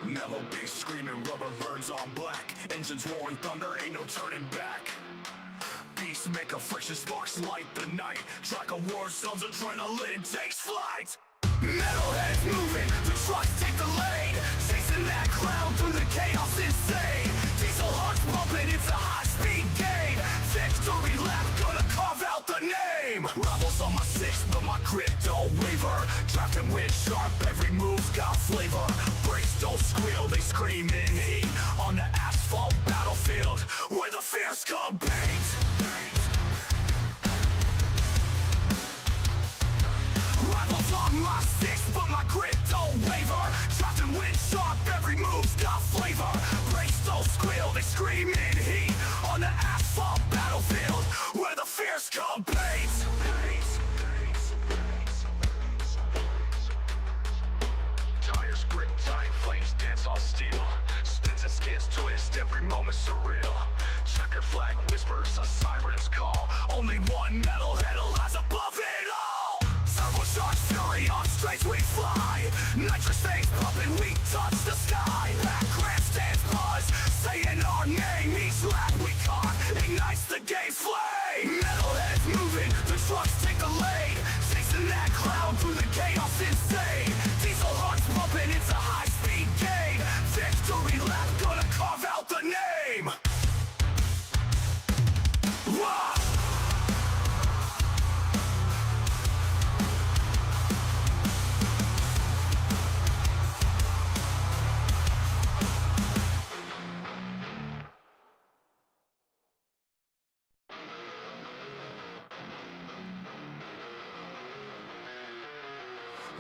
Melody screaming, rubber burns on black. Engines roaring thunder, ain't no turning back. Beast make a friction, sparks light the night. Track of war zones, adrenaline takes flight. Metalheads moving, the trucks take the lead. Chasing that cloud through the chaos insane. Diesel hearts pumping, it's a high-speed game. Victory lap, gonna carve out the name. Rebels on my six, but my grip don't waver. Drafting wind sharp, every move's got flavor. Brakes don't squeal, they scream in heat. On the asphalt battlefield, where the fierce come paint. Rivals on my six, but my grip don't waver. Drafting wind sharp, every move's got flavor. Brakes don't squeal, they scream in heat. On the asphalt battlefield, where the fierce come paint. Tires grip tight, flames dance on steel. Spins and skins twist, every moment surreal. Checker flag whispers, a siren's call. Only one metalhead lies above it all. Turbocharged fury on straights we fly. Nitrous things pumping, we touch the sky. Back grandstands buzz, saying our name. Each lap we caught ignites the game flame. Metalheads moving, the trucks take the lead. Chasing that cloud through the chaos insane. Diesel hearts pumping, it's a high-speed game. Victory lap, gonna carve out the name. Wah!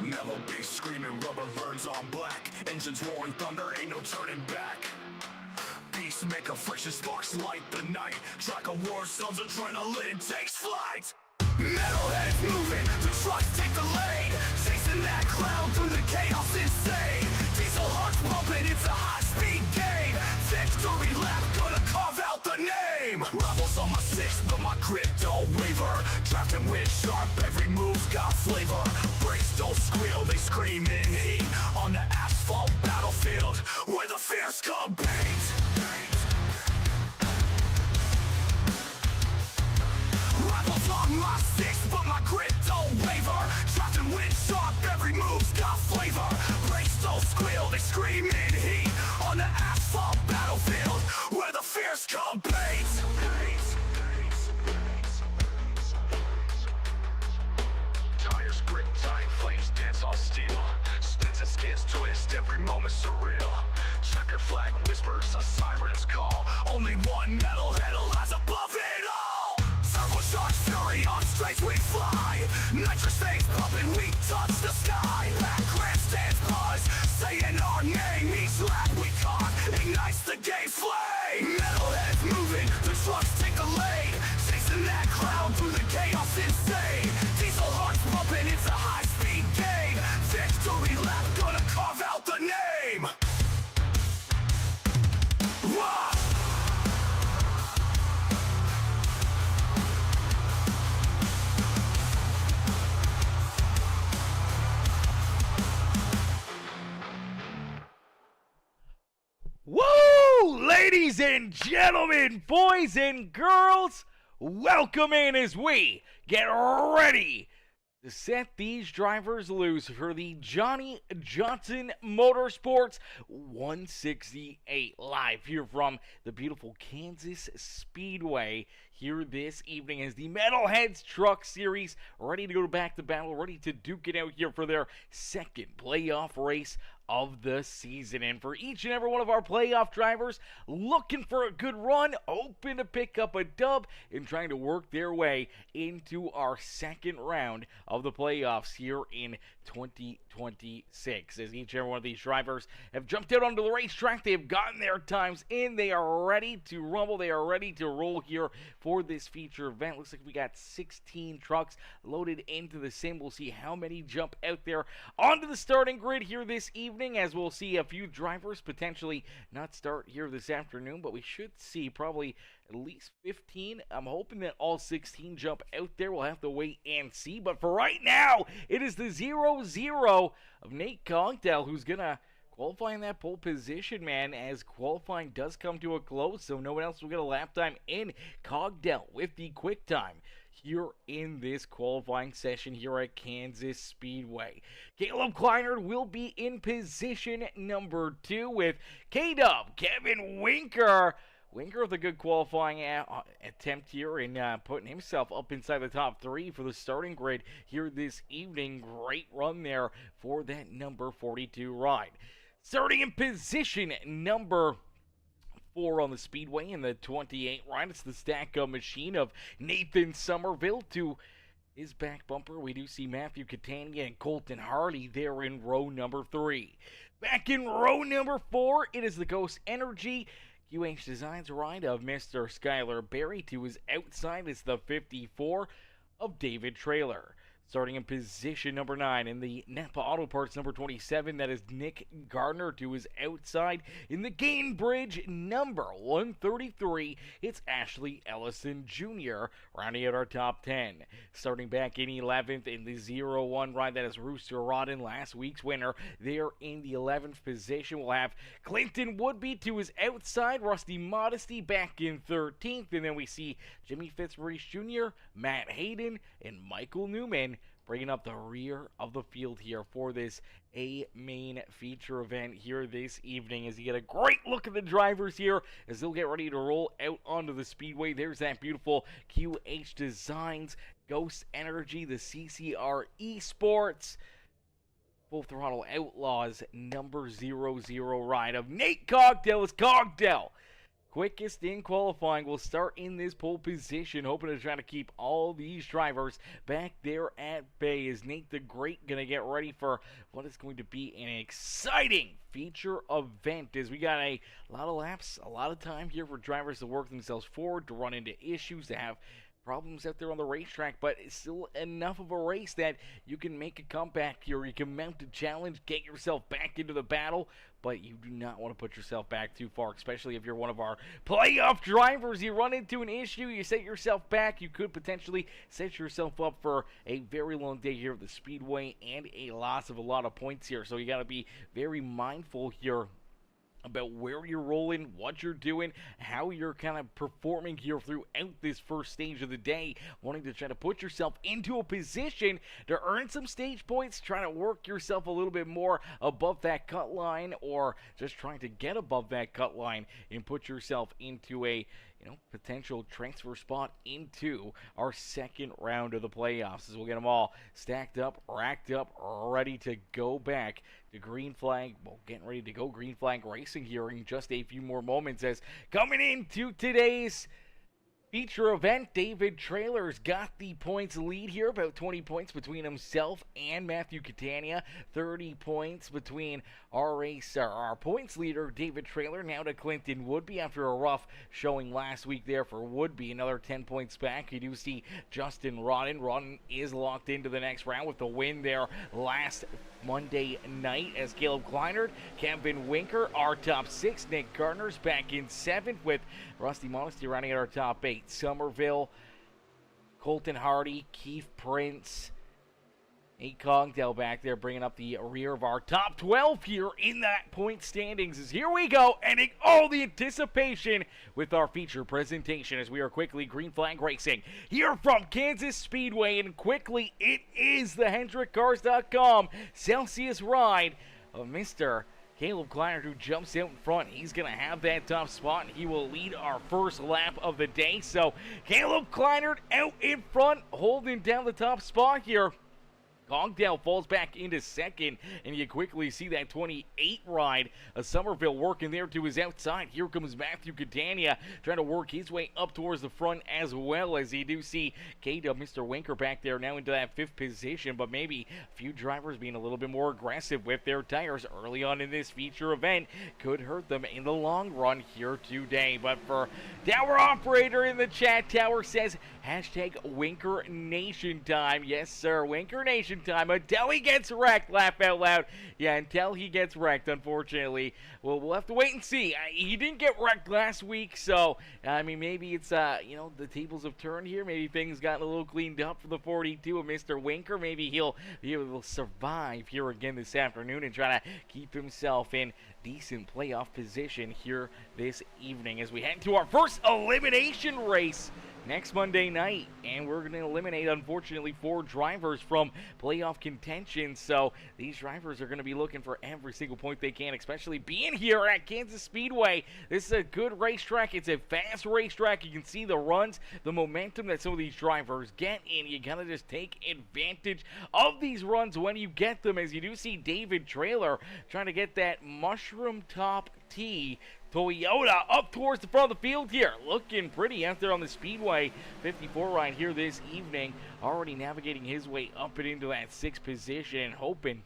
Melody screaming, rubber burns on black. Engines roaring thunder, ain't no turning back. Beast make a friction, sparks light the night. Track of war zones, adrenaline takes flight. Metalheads moving, the trucks take the lead. Chasing that cloud through the chaos insane. Diesel hearts pumping, it's a high-speed game. Victory lap, gonna carve out the name. Rebels on my six, but my grip don't waver. Drafting wind sharp, every move's got flavor. Brakes don't squeal, they scream in heat. On the asphalt battlefield, where the fierce come paint. Rivals on my six, but my grip don't waver. Drafting wind sharp, every move's got flavor. Brakes don't squeal, they scream in heat. On the asphalt battlefield, where the fierce come paint. Tires grip tight, flames dance on steel. Spins and skins twist, every moment surreal. Checker flag whispers, a siren's call. Only one metalhead lies above it all. Turbocharged fury on straights we fly. Nitrous things pumping, we touch the sky. Back grandstands buzz, saying our name. Each lap we caught ignites the game flame. Metalheads moving, the trucks take the lead. Chasing that cloud through the chaos insane. Diesel hearts pumping, it's a high-speed game. Victory lap, gonna carve out the name. Wah! Woo! Ladies and gentlemen, boys and girls, welcome in as we get ready to set these drivers loose for the Johnny Johnson Motorsports 168 live here from the beautiful Kansas Speedway here this evening as the Metalheads Truck Series ready to go back to battle, ready to duke it out here for their second playoff race of the season. And for each and every one of our playoff drivers looking for a good run, hoping to pick up a dub and trying to work their way into our second round of the playoffs here in 2026. As each and every one of these drivers have jumped out onto the racetrack, they have gotten their times in, they are ready to rumble, they are ready to roll here for this feature event. Looks like we got 16 trucks loaded into the sim. We'll see how many jump out there onto the starting grid here this evening, as we'll see a few drivers potentially not start here this afternoon, but we should see probably at least 15. I'm hoping that all 16 jump out there. We'll have to wait and see. But for right now, it is the 0-0 of Nate Congdale, who's going to qualifying that pole position, man, as qualifying does come to a close, so no one else will get a lap time in. Cogdell with the quick time here in this qualifying session here at Kansas Speedway. Caleb Kleinert will be in position number 2 with K-Dub, Kevin Winker. Winker with a good qualifying attempt here and putting himself up inside the top 3 for the starting grid here this evening. Great run there for that number 42 ride. Starting in position number 4 on the Speedway in the 28 ride, it's the stack-up machine of Nathan Somerville. To his back bumper, we do see Matthew Catania and Colton Hardy there in row number 3. Back in row number 4, it is the Ghost Energy QH Designs ride of Mr. Skylar Berry. To his outside is the 54 of David Traylor. Starting in position number 9 in the Napa Auto Parts number 27, that is Nick Gardner. To his outside in the Gainbridge number 133, it's Ashley Ellison Jr. rounding out our top 10. Starting back in 11th in the 0-1 ride, that is Rooster Rodden, last week's winner. There in the 11th position, we'll have Clinton Woodby. To his outside, Rusty Modesty back in 13th. And then we see Jimmy Fitzmaurice Jr., Matt Hayden, and Michael Newman bringing up the rear of the field here for this main feature event here this evening, as you get a great look at the drivers here as they'll get ready to roll out onto the Speedway. There's that beautiful QH Designs Ghost Energy, the CCR Esports Full Throttle Outlaws number 00 ride of Nate Cogdell. Is Cogdell quickest in qualifying, will start in this pole position, hoping to try to keep all these drivers back there at bay. Is Nate the Great going to get ready for what is going to be an exciting feature event, as we got a lot of laps, a lot of time here for drivers to work themselves forward, to run into issues, to have problems out there on the racetrack, but it's still enough of a race that you can make a comeback here. You can mount a challenge, get yourself back into the battle, but you do not want to put yourself back too far, especially if you're one of our playoff drivers. You run into an issue, you set yourself back, you could potentially set yourself up for a very long day here at the Speedway and a loss of a lot of points here. So you got to be very mindful here about where you're rolling, what you're doing, how you're kind of performing here throughout this first stage of the day, wanting to try to put yourself into a position to earn some stage points, trying to work yourself a little bit more above that cut line, or just trying to get above that cut line and put yourself into a potential transfer spot into our second round of the playoffs, as we'll get them all stacked up, racked up, ready to go back to Green Flag. Well, getting ready to go Green Flag Racing here in just a few more moments, as coming into today's feature event, David Traylor's got the points lead here, about 20 points between himself and Matthew Catania, 30 points between our points leader, David Traylor, now to Clinton Woodby after a rough showing last week there for Woodby, another 10 points back. You do see Justin Rodden. Rodden is locked into the next round with the win there last Monday night, as Caleb Kleinert, Kevin Winker, our top 6. Nick Gardner's back in 7th with Rusty Modesty rounding out our top 8. Somerville, Colton Hardy, Keith Prince, Nate Cogdell back there bringing up the rear of our top 12 here in that point standings. As here we go, ending all the anticipation with our feature presentation, as we are quickly Green Flag Racing here from Kansas Speedway. And quickly, it is the HendrickCars.com Celsius ride of Mr. Caleb Kleinert, who jumps out in front. He's going to have that top spot, and he will lead our first lap of the day. So Caleb Kleinert out in front, holding down the top spot here. Cogdell falls back into second, and you quickly see that 28 ride of Somerville working there to his outside. Here comes Matthew Catania trying to work his way up towards the front, as well as you do see K-Dub, Mr. Winker, back there now into that 5th position, but maybe a few drivers being a little bit more aggressive with their tires early on in this feature event could hurt them in the long run here today. But for Tower Operator in the chat, Tower says, hashtag Winker Nation time. Yes, sir, Winker Nation second time until he gets wrecked. Laugh out loud. Yeah, until he gets wrecked, unfortunately. Well, we'll have to wait and see. He didn't get wrecked last week, so, I mean, maybe it's, the tables have turned here. Maybe things gotten a little cleaned up for the 42 of Mr. Winker. Maybe he'll be able to survive here again this afternoon and try to keep himself in decent playoff position here this evening as we head to our first elimination race next Monday night, and we're going to eliminate, unfortunately, 4 drivers from playoff contention. So these drivers are going to be looking for every single point they can, especially being here at Kansas Speedway. This is a good racetrack. It's a fast racetrack. You can see the runs, the momentum that some of these drivers get, and you got to just take advantage of these runs when you get them, as you do see David Trailer trying to get that mushroom top tee Toyota up towards the front of the field here. Looking pretty out there on the Speedway. 54 right here this evening. Already navigating his way up and into that 6th position, hoping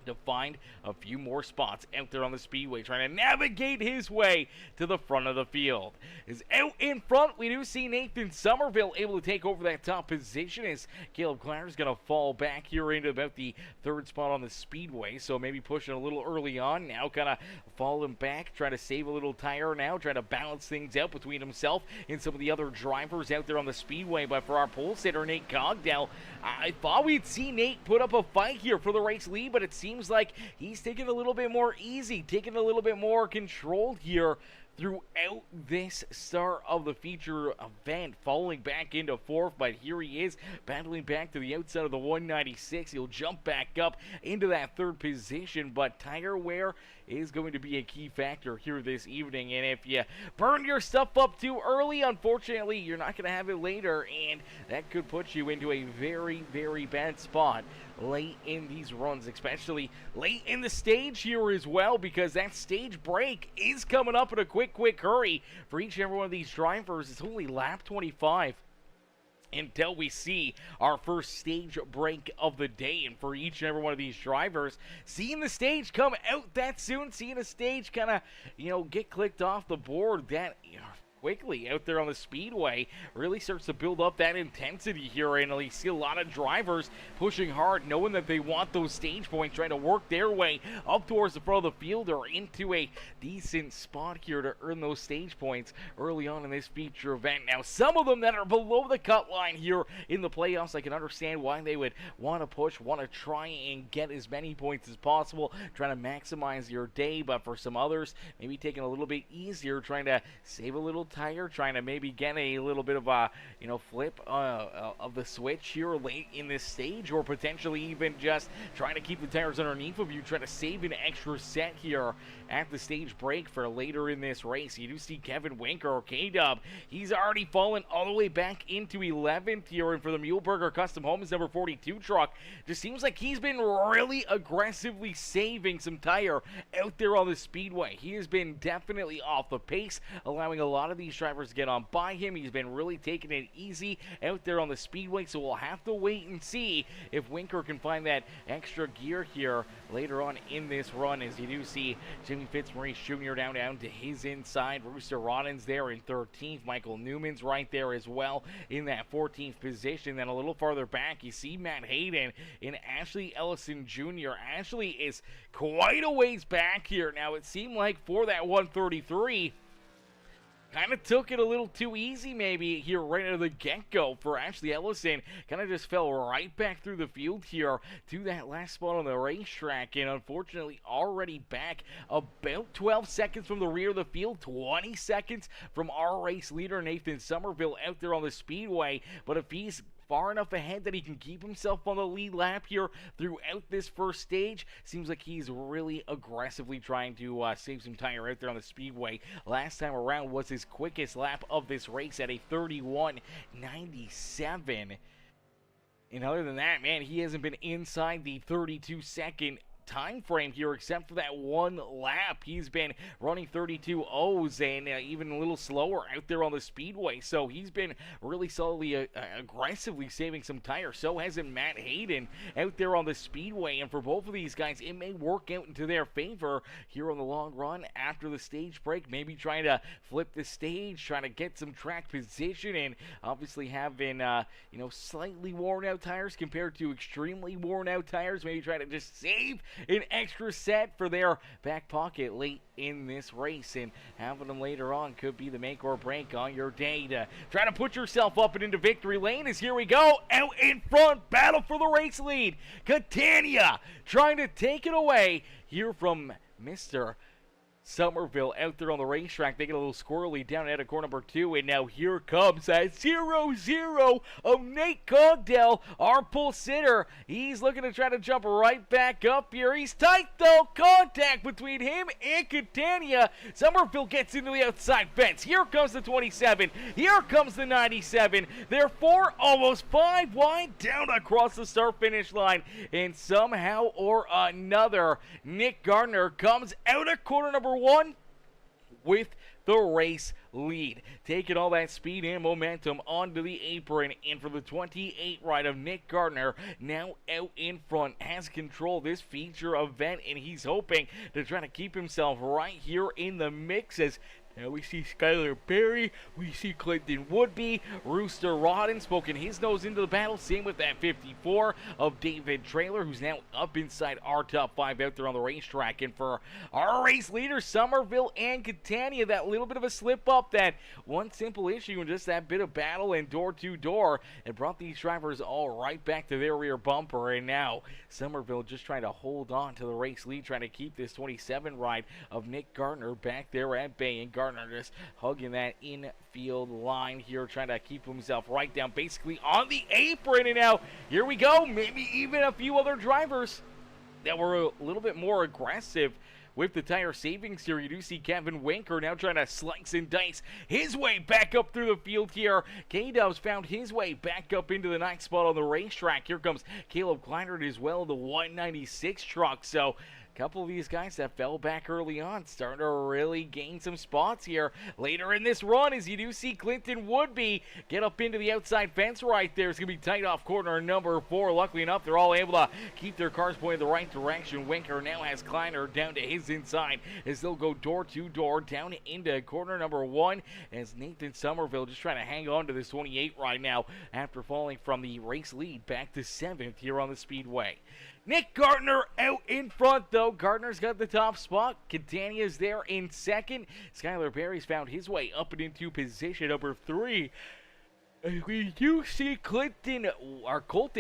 to find a few more spots out there on the Speedway, trying to navigate his way to the front of the field. Is out in front, we do see Nathan Somerville able to take over that top position as Caleb Clare is going to fall back here into about the 3rd spot on the Speedway, so maybe pushing a little early on, now kind of falling back, trying to save a little tire now, trying to balance things out between himself and some of the other drivers out there on the Speedway. But for our pole sitter, Nate Cogdell, I thought we'd see Nate put up a fight here for the race lead, but it seems like he's taking a little bit more easy, taking a little bit more control here throughout this start of the feature event, falling back into 4th, but here he is battling back to the outside of the 196. He'll jump back up into that 3rd position, but tire wear is going to be a key factor here this evening, and if you burn your stuff up too early, unfortunately, you're not going to have it later, and that could put you into a very, very bad spot late in these runs, especially late in the stage here as well, because that stage break is coming up in a quick hurry for each and every one of these drivers. It's only lap 25 until we see our first stage break of the day, and for each and every one of these drivers, seeing the stage come out that soon, seeing a stage kind of, get clicked off the board that quickly out there on the Speedway really starts to build up that intensity here, and you see a lot of drivers pushing hard, knowing that they want those stage points, trying to work their way up towards the front of the field or into a decent spot here to earn those stage points early on in this feature event. Now, some of them that are below the cut line here in the playoffs, I can understand why they would want to push, want to try and get as many points as possible, trying to maximize your day, but for some others, maybe taking a little bit easier, trying to save a little tire, trying to maybe get a little bit of a flip of the switch here late in this stage, or potentially even just trying to keep the tires underneath of you, trying to save an extra set here at the stage break for later in this race. You do see Kevin Winker, or K-Dub, he's already fallen all the way back into 11th here, and for the Muhleberger Custom Homes number 42 truck, just seems like he's been really aggressively saving some tire out there on the Speedway. He has been definitely off the pace, allowing a lot of these drivers to get on by him. He's been really taking it easy out there on the Speedway, so we'll have to wait and see if Winker can find that extra gear here later on in this run, as you do see Jimmy Fitzmaurice Jr. down to his inside. Rooster Roddins there in 13th. Michael Newman's right there as well in that 14th position. Then a little farther back, you see Matt Hayden and Ashley Ellison Jr. Ashley is quite a ways back here. Now, it seemed like for that 133, kind of took it a little too easy maybe here right out of the get-go for Ashley Ellison. Kind of just fell right back through the field here to that last spot on the racetrack, and unfortunately already back about 12 seconds from the rear of the field, 20 seconds from our race leader Nathan Somerville out there on the Speedway. But if he's far enough ahead that he can keep himself on the lead lap here throughout this first stage, seems like he's really aggressively trying to save some tire out there on the Speedway. Last time around was his quickest lap of this race at a 31:97. And other than that, man, he hasn't been inside the 32-second time frame here, except for that one lap. He's been running 32 O's and even a little slower out there on the Speedway. So he's been really solidly aggressively saving some tires. So hasn't Matt Hayden out there on the Speedway. And for both of these guys, it may work out into their favor here on the long run after the stage break. Maybe trying to flip the stage, trying to get some track position, and obviously having slightly worn out tires compared to extremely worn out tires. Maybe try to just save an extra set for their back pocket late in this race, and having them later on could be the make or break on your day to try to put yourself up and into victory lane. As here we go, out in front, battle for the race lead. Catania trying to take it away here from Mr. Somerville out there on the racetrack. They get a little squirrely down at corner number 2, and now here comes that 0-0 of Nate Cogdell, our pole sitter. He's looking to try to jump right back up here. He's tight though. Contact between him and Catania. Somerville gets into the outside fence. Here comes the 27. Here comes the 97. They're 4, almost 5 wide down across the start-finish line, and somehow or another, Nick Gardner comes out of corner number 1 with the race lead, taking all that speed and momentum onto the apron. And for the 28 ride of Nick Gardner, now out in front, has control of this feature event, and he's hoping to try to keep himself right here in the mix. As now we see Skylar Berry, we see Clinton Woodby, Rooster Rodden's poking his nose into the battle. Same with that 54 of David Traylor, who's now up inside our top 5 out there on the racetrack. And for our race leaders, Somerville and Catania, that little bit of a slip up, that one simple issue, and just that bit of battle and door-to-door, it brought these drivers all right back to their rear bumper. And now Somerville just trying to hold on to the race lead, trying to keep this 27 ride of Nick Gardner back there at bay. And Gardner just hugging that infield line here, trying to keep himself right down basically on the apron. And now here we go, maybe even a few other drivers that were a little bit more aggressive with the tire savings here. You do see Kevin Winker now trying to slice and dice his way back up through the field here. K-Dubs found his way back up into the 9th spot on the racetrack. Here comes Caleb Kleinert as well, the 196 truck. So couple of these guys that fell back early on starting to really gain some spots here later in this run, as you do see Clinton Woodby get up into the outside fence right there. It's going to be tight off corner number 4. Luckily enough, they're all able to keep their cars pointed the right direction. Winker now has Kleiner down to his inside as they'll go door to door down into corner number 1, as Nathan Somerville just trying to hang on to this 28 right now after falling from the race lead back to 7th here on the Speedway. Nick Gardner out in front, though. Gardner's got the top spot. Catania's there in second. Skylar Berry's found his way up and into position number 3. We do see Colton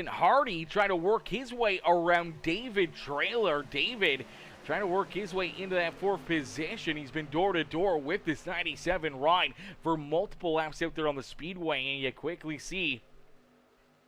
Hardy trying to work his way around David Traylor. David trying to work his way into that 4th position. He's been door-to-door with this 97 ride for multiple laps out there on the Speedway, and you quickly see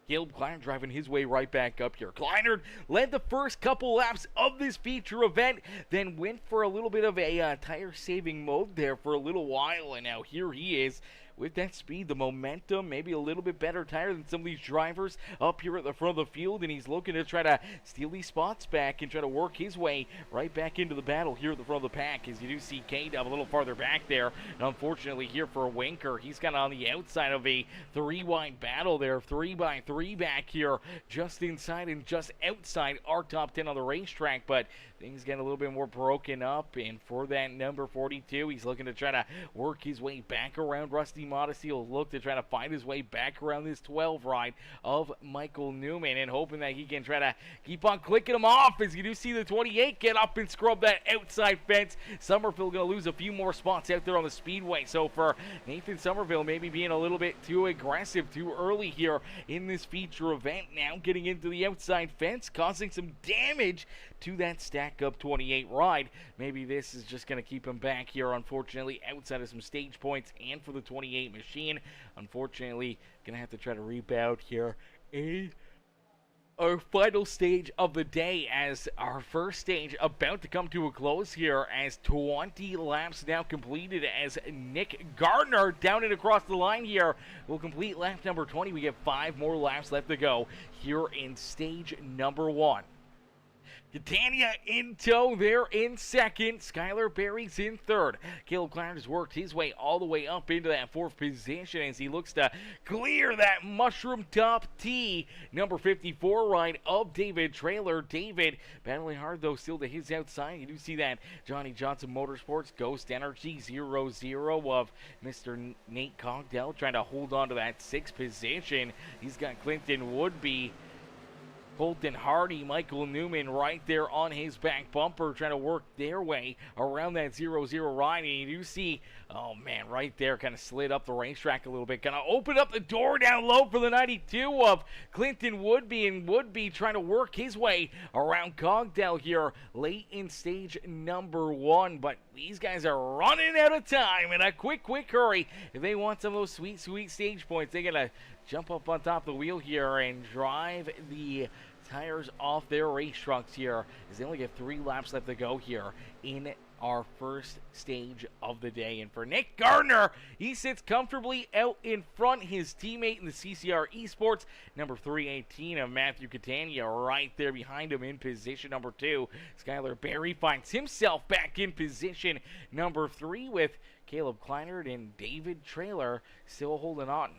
Caleb Kleinert driving his way right back up here. Kleinert led the first couple laps of this feature event, then went for a little bit of a tire-saving mode there for a little while, and now here he is with that speed, the momentum, maybe a little bit better tire than some of these drivers up here at the front of the field, and he's looking to try to steal these spots back and try to work his way right back into the battle here at the front of the pack, as you do see K-Dub a little farther back there. And unfortunately here for Winker, he's kind of on the outside of a 3-wide battle there, 3x3 back here, just inside and just outside our top 10 on the racetrack, but things getting a little bit more broken up. And for that number 42, he's looking to try to work his way back around Rusty Modesty. He'll look to try to find his way back around this 12 ride of Michael Newman, and hoping that he can try to keep on clicking him off, as you do see the 28 get up and scrub that outside fence. Somerville going to lose a few more spots out there on the Speedway. So for Nathan Somerville, maybe being a little bit too aggressive too early here in this feature event, now getting into the outside fence, causing some damage to that stack up 28 ride. Maybe this is just going to keep him back here, unfortunately, outside of some stage points. And for the 28 machine, unfortunately, going to have to try to rebound here in our final stage of the day, as our first stage about to come to a close here, as 20 laps now completed, as Nick Gardner down and across the line here will complete lap number 20. We have 5 more laps left to go here in stage number 1. Catania in tow, they're in second. Skylar Berry's in third. Caleb Clarence has worked his way all the way up into that fourth position as he looks to clear that mushroom top tee. Number 54 ride of David Trailer. David battling hard though, still to his outside. You do see that Johnny Johnson Motorsports Ghost Energy 0-0 of Mr. Nate Cogdell trying to hold on to that sixth position. He's got Clinton Woodby, Colton Hardy, Michael Newman right there on his back bumper trying to work their way around that 0-0 ride. And you do see, oh man, right there kind of slid up the racetrack a little bit. Kind of opened up the door down low for the 92 of Clinton Woodby. And Woodby trying to work his way around Cogdell here late in stage number 1. But these guys are running out of time in a quick hurry. If they want some of those sweet stage points, they got to jump up on top of the wheel here and drive the tires off their race trucks here, as they only get 3 laps left to go here in our first stage of the day. And for Nick Gardner, he sits comfortably out in front. His teammate in the CCR Esports, number 318 of Matthew Catania, right there behind him in position number 2. Skylar Berry finds himself back in position number 3 with Caleb Kleinert and David Trailer still holding on,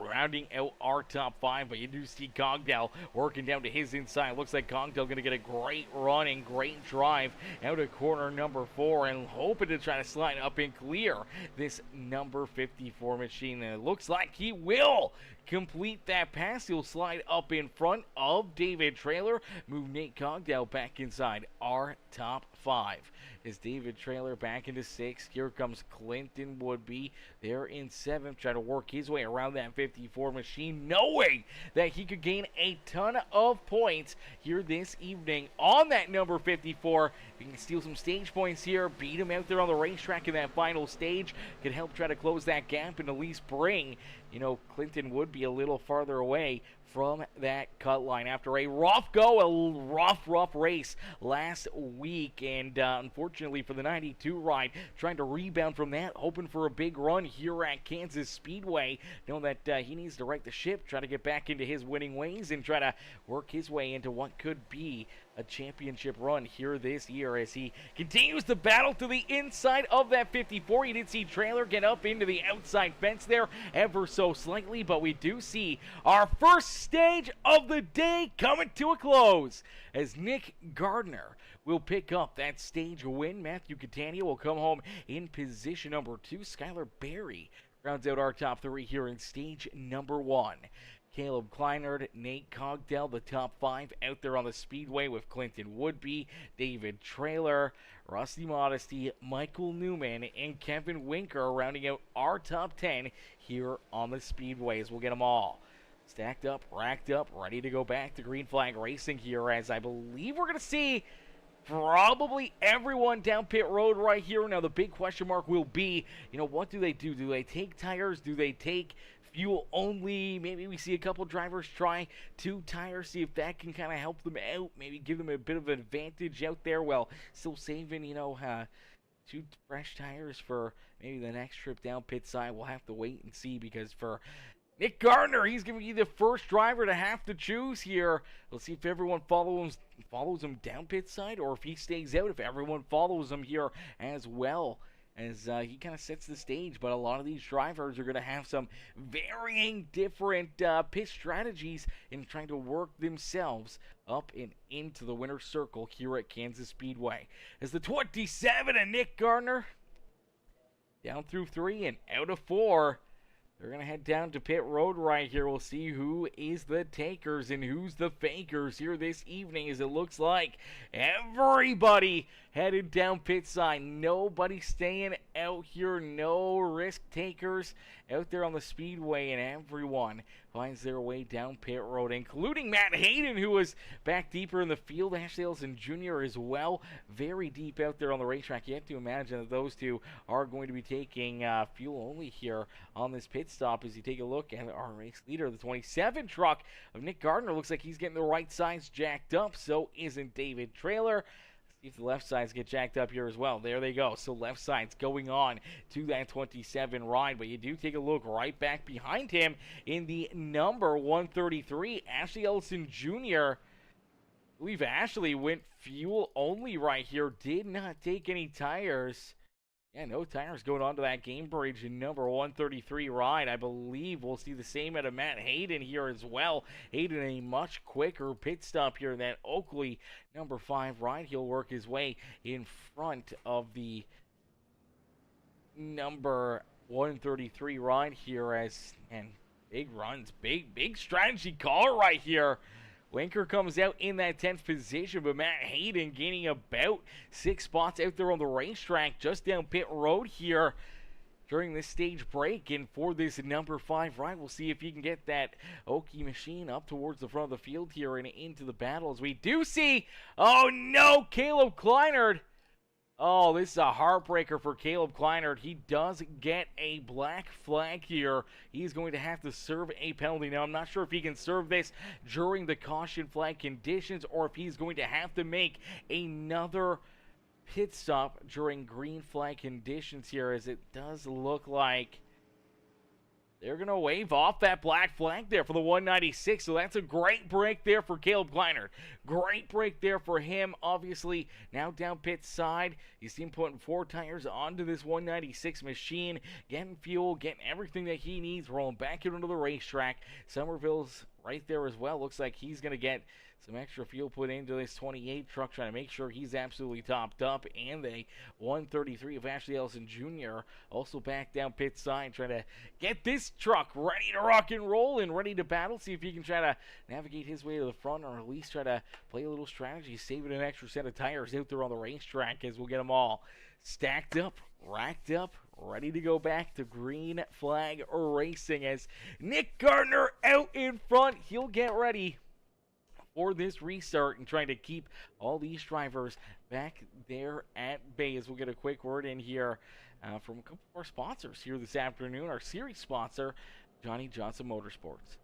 rounding out our top 5. But you do see Cogdell working down to his inside. Looks like Cogdell going to get a great run and great drive out of corner number 4 and hoping to try to slide up and clear this number 54 machine. And it looks like he will complete that pass. He'll slide up in front of David Trailer, move Nate Cogdell back inside our top 5. Is David Trailer back into 6th. Here comes Clinton Woodby. They're in 7th, trying to work his way around that 54 machine, knowing that he could gain a ton of points here this evening on that number 54. He can steal some stage points here, beat him out there on the racetrack in that final stage, could help try to close that gap and at least bring, Clinton Woodby a little farther away from that cut line after a rough race last week. And unfortunately for the 92 ride, trying to rebound from that, hoping for a big run here at Kansas Speedway, knowing that he needs to right the ship, try to get back into his winning ways and try to work his way into what could be a championship run here this year as he continues to battle to the inside of that 54. You did see Trailer get up into the outside fence there ever so slightly, but we do see our first stage of the day coming to a close as Nick Gardner will pick up that stage win. Matthew Catania will come home in position number 2. Skylar Berry rounds out our top 3 here in stage number 1. Caleb Kleinert, Nate Cogdell, the top 5 out there on the Speedway with Clinton Woodby, David Trailer, Rusty Modesty, Michael Newman, and Kevin Winker rounding out our top 10 here on the Speedway as we'll get them all stacked up, racked up, ready to go back to Green Flag Racing here, as I believe we're going to see probably everyone down pit road right here. Now the big question mark will be, what do they do? Do they take tires? Do they take fuel only? Maybe we see a couple drivers try 2 tires, see if that can kind of help them out, maybe give them a bit of an advantage out there while still saving, 2 fresh tires for maybe the next trip down pit side. We'll have to wait and see, because for Nick Gardner, he's going to be the first driver to have to choose here. We'll see if everyone follows him down pit side, or if he stays out, if everyone follows him here as well, as he kind of sets the stage. But a lot of these drivers are going to have some varying different pit strategies in trying to work themselves up and into the winner's circle here at Kansas Speedway. As the 27 and Nick Gardner down through 3 and out of 4. They're going to head down to pit road right here. We'll see who is the takers and who's the fakers here this evening, as it looks like everybody headed down pit side. Nobody staying out here. No risk takers out there on the Speedway, and everyone finds their way down pit road, including Matt Hayden, who was back deeper in the field. Ashley Ellison Jr. as well, very deep out there on the racetrack. You have to imagine that those two are going to be taking fuel only here on this pit stop. As you take a look at our race leader, the 27 truck of Nick Gardner, looks like he's getting the right sides jacked up. So isn't David Trailer. See if the left sides get jacked up here as well. There they go. So left sides going on to that 27 ride. But you do take a look right back behind him in the number 133, Ashley Ellison Jr. believe Ashley went fuel only right here. Did not take any tires. Yeah, no tires going on to that game bridge in number 133 ride. I believe we'll see the same out of Matt Hayden here as well. Hayden a much quicker pit stop here in that Oakley number 5 ride. He'll work his way in front of the number 133 ride here as, and big runs, big strategy call right here. Winker comes out in that 10th position, but Matt Hayden gaining about 6 spots out there on the racetrack just down pit road here during this stage break. And for this number 5 ride, we'll see if he can get that Okie machine up towards the front of the field here and into the battle as we do see, oh no, Caleb Kleinert. Oh, this is a heartbreaker for Caleb Kleinert. He does get a black flag here. He's going to have to serve a penalty. Now, I'm not sure if he can serve this during the caution flag conditions or if he's going to have to make another pit stop during green flag conditions here, as it does look like they're going to wave off that black flag there for the 196. So that's a great break there for Caleb Kleinert. Great break there for him. Obviously, now down pit side. You see him putting 4 tires onto this 196 machine. Getting fuel, getting everything that he needs. Rolling back into the racetrack. Somerville's right there as well. Looks like he's going to get some extra fuel put into this 28 truck, trying to make sure he's absolutely topped up. And the 133 of Ashley Ellison Jr. also back down pit side, trying to get this truck ready to rock and roll and ready to battle. See if he can try to navigate his way to the front, or at least try to play a little strategy, saving an extra set of tires out there on the racetrack, as we'll get them all stacked up, racked up, ready to go back to green flag racing. As Nick Gardner out in front, he'll get ready for this restart and trying to keep all these drivers back there at bay. As we'll get a quick word in here from a couple of our sponsors here this afternoon. Our series sponsor, Johnny Johnson Motorsports.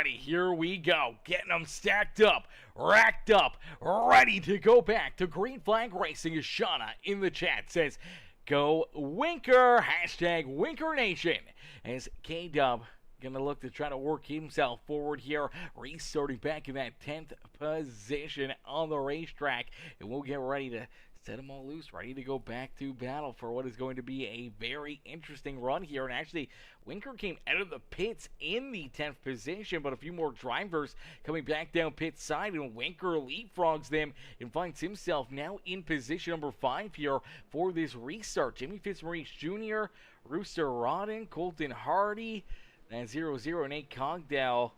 Here we go, getting them stacked up, racked up, ready to go back to green flag racing. As Shauna in the chat says, go Winker, hashtag Winker Nation. As K-Dub gonna look to try to work himself forward here, restarting back in that 10th position on the racetrack. And we'll get ready to set them all loose, ready to go back to battle for what is going to be a very interesting run here. And actually, Winker came out of the pits in the 10th position, but a few more drivers coming back down pit side, and Winker leapfrogs them and finds himself now in position number 5 here for this restart. Jimmy Fitzmaurice Jr., Rooster Rodden, Colton Hardy, that 0-0, Nate Cogdell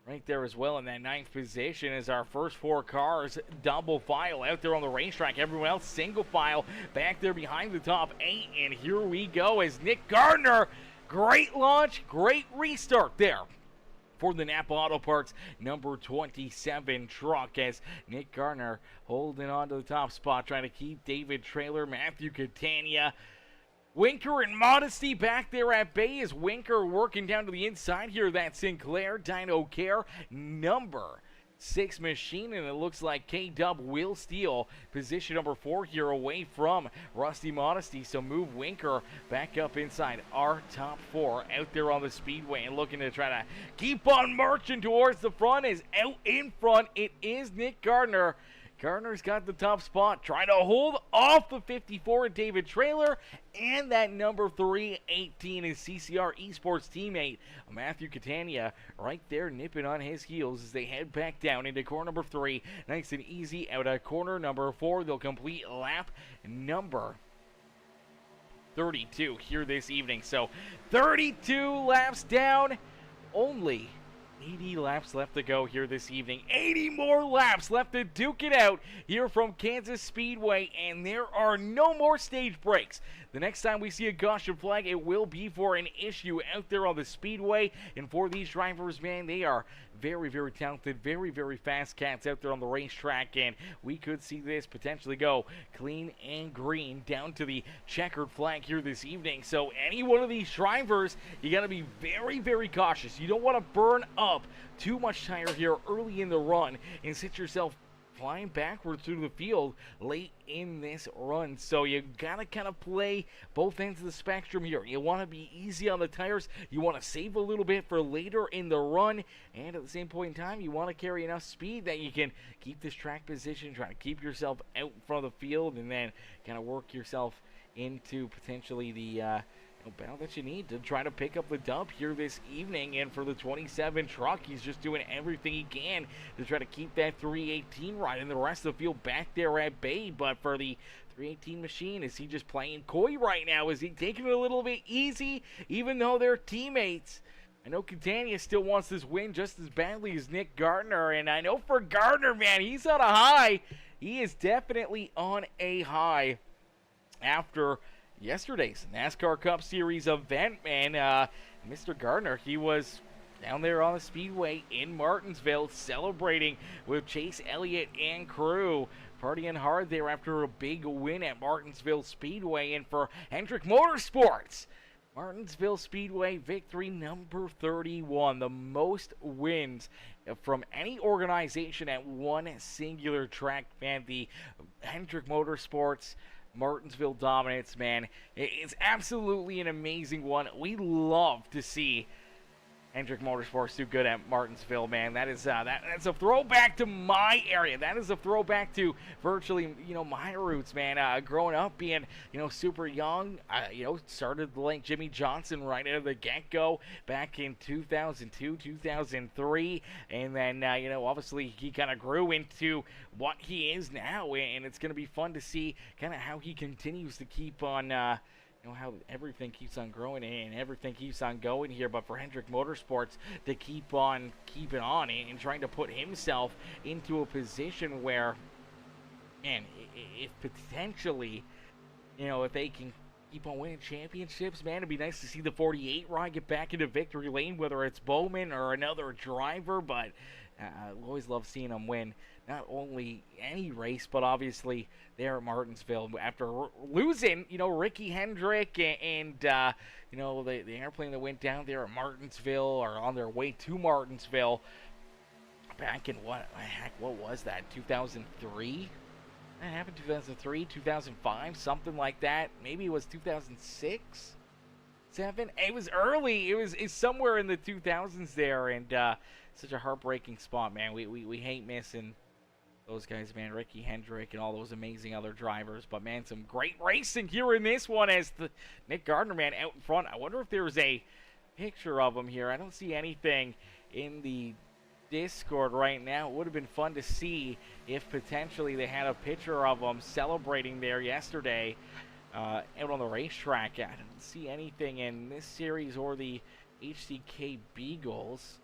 right there as well in that 9th position. As our first 4 cars double file out there on the racetrack. Everyone else single file back there behind the top 8. And here we go as Nick Gardner, great launch, great restart there for the Napa Auto Parts number 27 truck, as Nick Gardner holding on to the top spot, trying to keep David Trailer, Matthew Catania, Winker and Modesty back there at bay. As Winker working down to the inside here. That Sinclair Dino Care number 6 machine, and it looks like K-Dub will steal position number 4 here away from Rusty Modesty. So move Winker back up inside our top 4 out there on the Speedway, and looking to try to keep on marching towards the front. Is out in front, it is Nick Gardner. Gardner's got the top spot, trying to hold off the 54 David Trailer, and that number 318 is CCR Esports teammate Matthew Catania right there nipping on his heels as they head back down into corner number 3. Nice and easy out of corner number 4. They'll complete lap number 32 here this evening. So 32 laps down, only 80 laps left to go here this evening. 80 more laps left to duke it out here from Kansas Speedway, and there are no more stage breaks. The next time we see a caution flag, it will be for an issue out there on the Speedway. And for these drivers, man, they are very, very talented, very, very fast cats out there on the racetrack, and we could see this potentially go clean and green down to the checkered flag here this evening. So any one of these drivers, you got to be very, very cautious. You don't want to burn up too much tire here early in the run and set yourself flying backwards through the field late in this run. So you gotta kind of play both ends of the spectrum here. You want to be easy on the tires, you want to save a little bit for later in the run, and at the same point in time you want to carry enough speed that you can keep this track position, try to keep yourself out in front of the field, and then kind of work yourself into potentially the battle that you need to try to pick up the dub here this evening. And for the 27 truck, he's just doing everything he can to try to keep that 318 right and the rest of the field back there at bay. But for the 318 machine, is he just playing coy right now? Is he taking it a little bit easy, even though they're teammates? I know Catania still wants this win just as badly as Nick Gardner, and I know for Gardner, man, he's on a high. He is definitely on a high after yesterday's NASCAR Cup Series event, man. Mr. Gardner, he was down there on the Speedway in Martinsville celebrating with Chase Elliott and crew, partying hard there after a big win at Martinsville Speedway. And for Hendrick Motorsports, Martinsville Speedway victory number 31, the most wins from any organization at one singular track, man. The Hendrick Motorsports Martinsville dominance, man. It's absolutely an amazing one. We love to see Hendrick Motorsports do good at Martinsville, man. That is that's a throwback to my area. That is a throwback to virtually, my roots, man. Growing up, being, super young, started like Jimmy Johnson right out of the get-go back in 2002, 2003, and then, obviously he kind of grew into what he is now, and it's going to be fun to see kind of how he continues to keep on, how everything keeps on growing and everything keeps on going here. But for Hendrick Motorsports to keep on keeping on and trying to put himself into a position where, man, if potentially, if they can keep on winning championships, man, it'd be nice to see the 48 ride get back into victory lane, whether it's Bowman or another driver. But I always love seeing them win not only any race, but obviously there at Martinsville after losing, Ricky Hendrick and the airplane that went down there at Martinsville, or on their way to Martinsville back in what was that, 2003? That happened 2003, 2005, something like that. Maybe it was 2006, 7. It was early. It's somewhere in the 2000s there, and such a heartbreaking spot, man. We hate missing those guys, man. Ricky Hendrick and all those amazing other drivers. But, man, some great racing here in this one as the Nick Gardner, man, out in front. I wonder if there's a picture of him here. I don't see anything in the Discord right now. It would have been fun to see if potentially they had a picture of him celebrating there yesterday out on the racetrack. I don't see anything in this series or the HCK Beagles.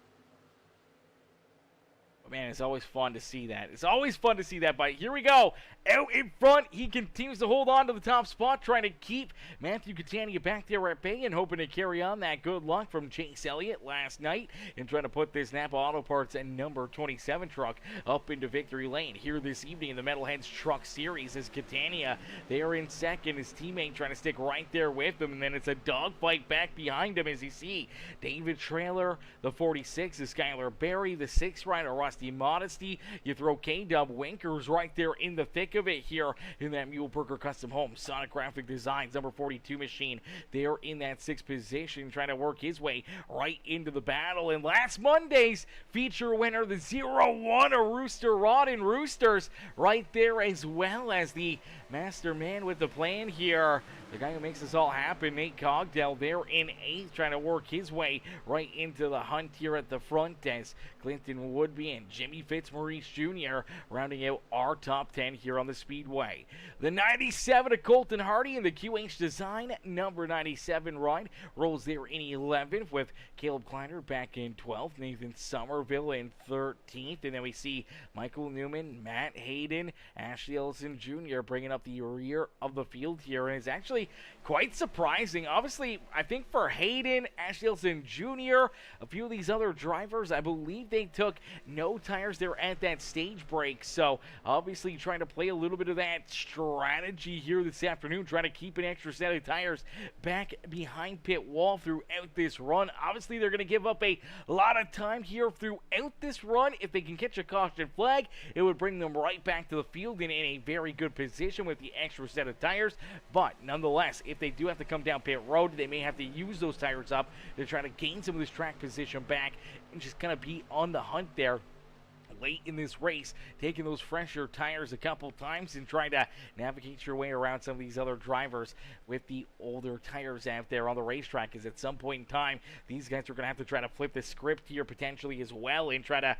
But man, it's always fun to see that. It's always fun to see that. But here we go. Out in front, he continues to hold on to the top spot, trying to keep Matthew Catania back there at bay and hoping to carry on that good luck from Chase Elliott last night and trying to put this Napa Auto Parts and number 27 truck up into victory lane here this evening in the Metalheads Truck Series. As Catania, they are in second, his teammate trying to stick right there with him, and then it's a dogfight back behind him as you see David Trailer, the 46, is Skylar Berry, the 6 rider Rusty Modesty. You throw K-Dub Winkers right there in the thick of it here in that Muhlenberger Custom Home Sonic Graphic Designs number 42 machine. They're in that 6th position trying to work his way right into the battle. And last Monday's feature winner, the 0-1 of Rooster Rod and Roosters right there, as well as the master man with the plan here, the guy who makes this all happen, Nate Cogdell, there in 8th, trying to work his way right into the hunt here at the front as Clinton Woodby and Jimmy Fitzmaurice Jr. rounding out our top 10 here on the Speedway. The 97 of Colton Hardy and the QH Design number 97 ride rolls there in 11th with Caleb Kleiner back in 12th, Nathan Somerville in 13th, and then we see Michael Newman, Matt Hayden, Ashley Ellison Jr. bringing up the rear of the field here, and it's actually quite surprising. Obviously, I think for Hayden, Ashley Ellison Jr., a few of these other drivers, I believe they took no tires there at that stage break, so obviously trying to play a little bit of that strategy here this afternoon, trying to keep an extra set of tires back behind pit wall throughout this run. Obviously, they're going to give up a lot of time here throughout this run. If they can catch a caution flag, it would bring them right back to the field and in a very good position with the extra set of tires, but nonetheless, if they do have to come down pit road, they may have to use those tires up to try to gain some of this track position back and just kind of be on the hunt there late in this race, taking those fresher tires a couple times and trying to navigate your way around some of these other drivers with the older tires out there on the racetrack, because at some point in time, these guys are going to have to try to flip the script here potentially as well and try to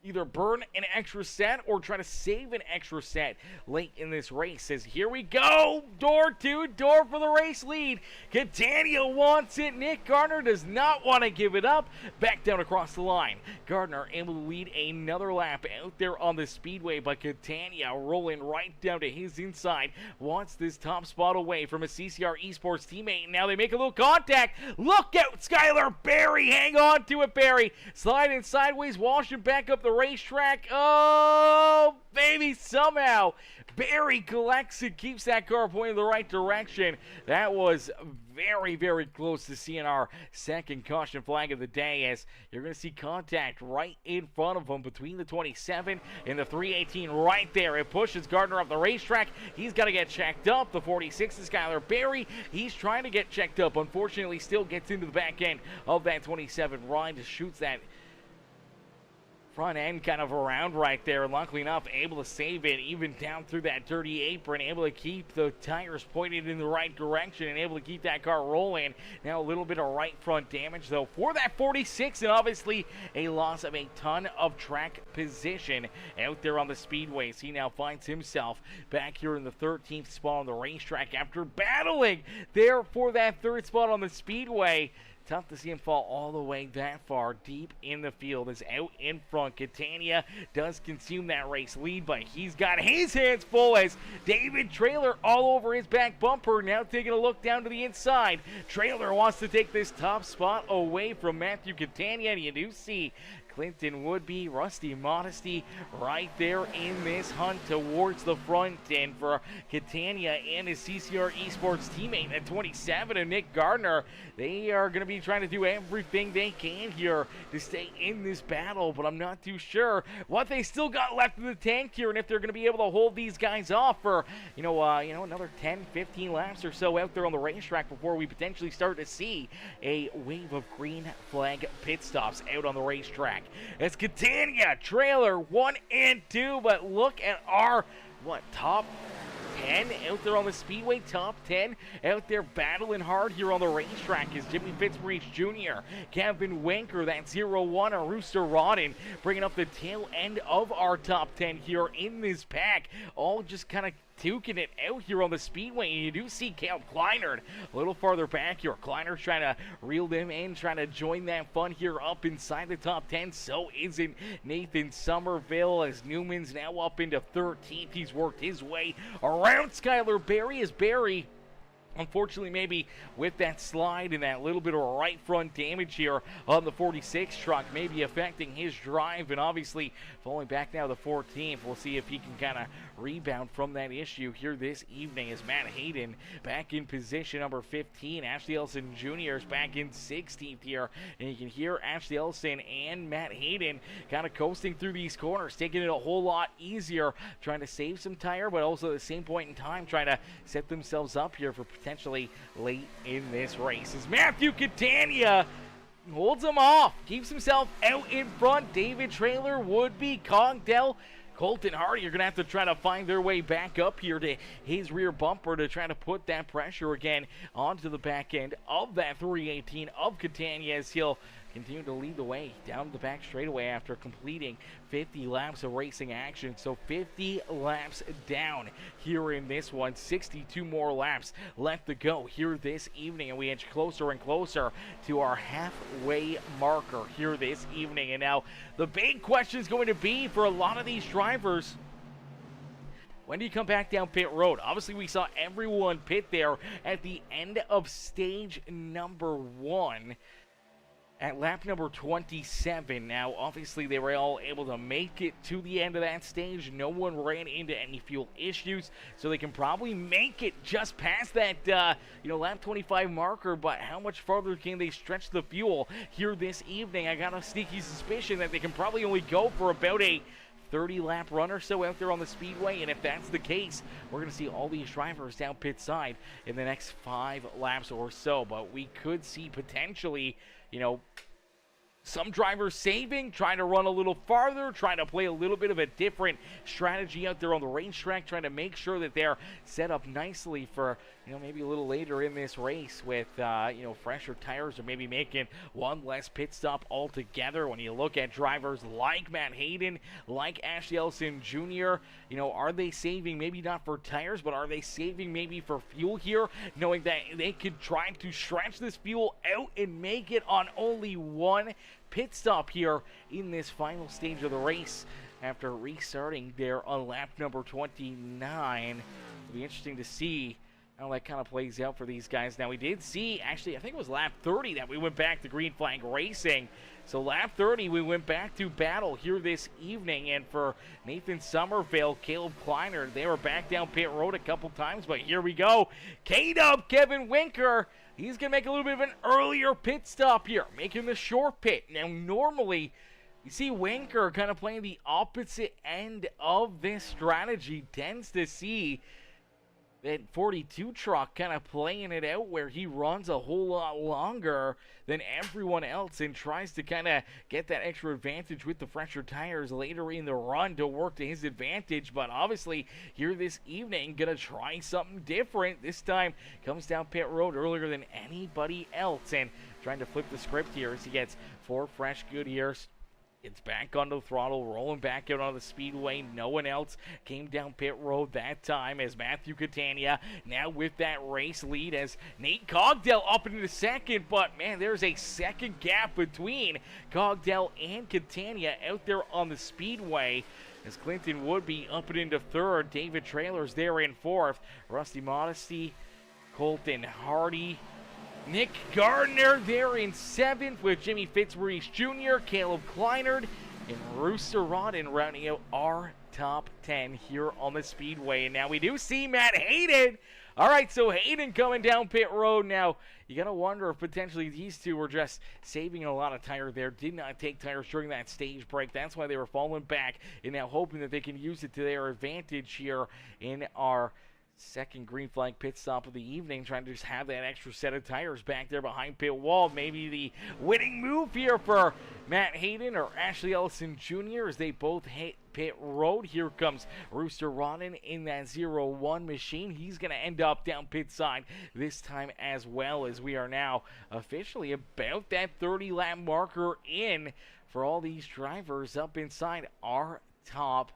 either burn an extra set or try to save an extra set late in this race. As here we go, door to door for the race lead. Catania wants it. Nick Gardner does not want to give it up. Back down across the line. Gardner able to lead another lap out there on the Speedway, but Catania rolling right down to his inside. Wants this top spot away from a CCR Esports teammate. Now they make a little contact. Look out, Skylar Barry. Hang on to it, Barry. Sliding sideways, washing back up the racetrack. Oh, baby, somehow Barry collects it, keeps that car pointing the right direction. That was very, very close to seeing our second caution flag of the day, as you're going to see contact right in front of him between the 27 and the 318 right there. It pushes Gardner up the racetrack. He's got to get checked up. The 46 is Skylar Barry. He's trying to get checked up. Unfortunately, still gets into the back end of that 27 ride, just shoots that front end kind of around right there. Luckily enough, able to save it even down through that dirty apron, able to keep the tires pointed in the right direction and able to keep that car rolling. Now a little bit of right front damage though for that 46, and obviously a loss of a ton of track position out there on the Speedways. He now finds himself back here in the 13th spot on the racetrack after battling there for that third spot on the Speedway. Tough to see him fall all the way that far deep in the field. Is out in front. Catania does consume that race lead, but he's got his hands full as David Trailer all over his back bumper. Now taking a look down to the inside. Trailer wants to take this top spot away from Matthew Catania, and you do see Clinton Woodby, Rusty Modesty right there in this hunt towards the front end for Catania and his CCR Esports teammate at 27 and Nick Gardner. They are going to be trying to do everything they can here to stay in this battle, but I'm not too sure what they still got left in the tank here and if they're going to be able to hold these guys off for, another 10, 15 laps or so out there on the racetrack before we potentially start to see a wave of green flag pit stops out on the racetrack. It's Catania, Trailer 1 and 2, but look at our, top 10 out there on the Speedway, top 10 out there battling hard here on the racetrack is Jimmy Fitzmaurice Jr., Kevin Winker, that 0-1, and Rooster Rodden bringing up the tail end of our top 10 here in this pack, all just kind of duking it out here on the Speedway. And you do see Caleb Kleiner a little farther back here. Kleiner's trying to reel them in, trying to join that fun here up inside the top 10. So isn't Nathan Somerville, as Newman's now up into 13th. He's worked his way around Skylar Barry, as Barry, unfortunately, maybe with that slide and that little bit of right front damage here on the 46 truck, maybe affecting his drive, and obviously falling back now to 14th. We'll see if he can kind of rebound from that issue here this evening, as Matt Hayden back in position number 15. Ashley Ellison Jr. is back in 16th here, and you can hear Ashley Ellison and Matt Hayden kind of coasting through these corners, taking it a whole lot easier, trying to save some tire, but also at the same point in time trying to set themselves up here for potentially late in this race. As Matthew Catania holds him off, keeps himself out in front. David Trailer, Woodby, Cogdell Colton Hardy are going to have to try to find their way back up here to his rear bumper to try to put that pressure again onto the back end of that 318 of Catania as he'll continue to lead the way down the back straightaway after completing 50 laps of racing action. So 50 laps down here in this one. 62 more laps left to go here this evening, and we inch closer and closer to our halfway marker here this evening. And now the big question is going to be for a lot of these drivers, when do you come back down pit road? Obviously, we saw everyone pit there at the end of stage number 1. At lap number 27. Now, obviously, they were all able to make it to the end of that stage. No one ran into any fuel issues, so they can probably make it just past that, lap 25 marker. But how much farther can they stretch the fuel here this evening? I got a sneaky suspicion that they can probably only go for about a 30-lap run or so out there on the Speedway, and if that's the case, we're going to see all these drivers down pit side in the next 5 laps or so. But we could see potentially, some drivers saving, trying to run a little farther, trying to play a little bit of a different strategy out there on the racetrack, trying to make sure that they're set up nicely for, maybe a little later in this race with, fresher tires, or maybe making one less pit stop altogether. When you look at drivers like Matt Hayden, like Ashley Ellison Jr., are they saving maybe not for tires, but are they saving maybe for fuel here, knowing that they could try to stretch this fuel out and make it on only one pit stop here in this final stage of the race after restarting there on lap number 29. It'll be interesting to see how that kind of plays out for these guys. Now, we did see, actually, I think it was lap 30 that we went back to green flag racing. So lap 30, we went back to battle here this evening. And for Nathan Somerville, Caleb Kleiner, they were back down pit road a couple times. But here we go. K-Dub, Kevin Winker, he's going to make a little bit of an earlier pit stop here, making the short pit. Now, normally, you see Winker kind of playing the opposite end of this strategy, tends to see that 42 truck kind of playing it out where he runs a whole lot longer than everyone else and tries to kind of get that extra advantage with the fresher tires later in the run to work to his advantage. But obviously here this evening gonna try something different. This time comes down pit road earlier than anybody else and trying to flip the script here as he gets 4 fresh Goodyears. It's back onto the throttle, rolling back out on the Speedway. No one else came down pit road that time as Matthew Catania now with that race lead as Nate Cogdell up into the second. But, man, there's a second gap between Cogdell and Catania out there on the Speedway as Clinton Woodby up and into third. David Trailers there in fourth. Rusty Modesty, Colton Hardy, Nick Gardner there in 7th with Jimmy Fitzmaurice Jr., Caleb Kleinert, and Rooster Rodden rounding out our top 10 here on the Speedway. And now we do see Matt Hayden. All right, so Hayden coming down pit road. Now, you got to wonder if potentially these two were just saving a lot of tire there. Did not take tires during that stage break. That's why they were falling back and now hoping that they can use it to their advantage here in our second green flag pit stop of the evening, trying to just have that extra set of tires back there behind pit wall. Maybe the winning move here for Matt Hayden or Ashley Ellison Jr. as they both hit pit road. Here comes Rooster Rodden in that 0-1 machine. He's going to end up down pit side this time as well, as we are now officially about that 30 lap marker in for all these drivers up inside our top,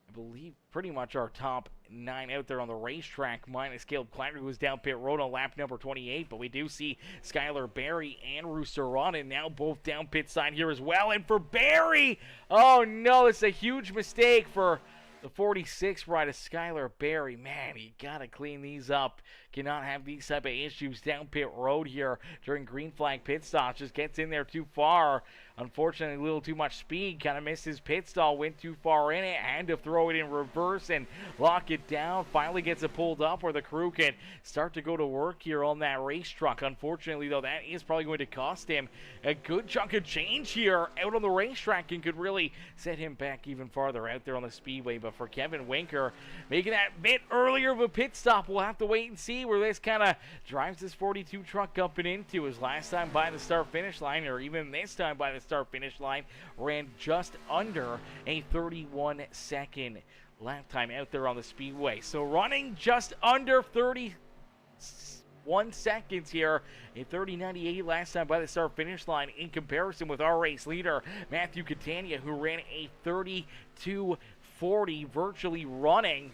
I believe, pretty much our top 9 out there on the racetrack, minus Caleb Kleiner, who was down pit road on lap number 28. But we do see Skylar Barry and Rooster Rodden now both down pit side here as well. And for Barry, oh no, it's a huge mistake for the 46 ride of Skylar Barry. Man, you gotta clean these up. Cannot have these type of issues down pit road here during green flag pit stops. Just gets in there too far. Unfortunately, a little too much speed. Kind of missed his pit stall. Went too far in it. Had to throw it in reverse and lock it down. Finally gets it pulled up where the crew can start to go to work here on that race truck. Unfortunately, though, that is probably going to cost him a good chunk of change here out on the racetrack and could really set him back even farther out there on the Speedway. But for Kevin Winker, making that bit earlier of a pit stop, we'll have to wait and see. see where this kind of drives this 42 truck up and into. His last time by the start-finish line, or even this time by the start-finish line, ran just under a 31-second lap time out there on the Speedway. So running just under 31 seconds here, a 30.98 last time by the start-finish line, in comparison with our race leader, Matthew Catania, who ran a 32.40, virtually running.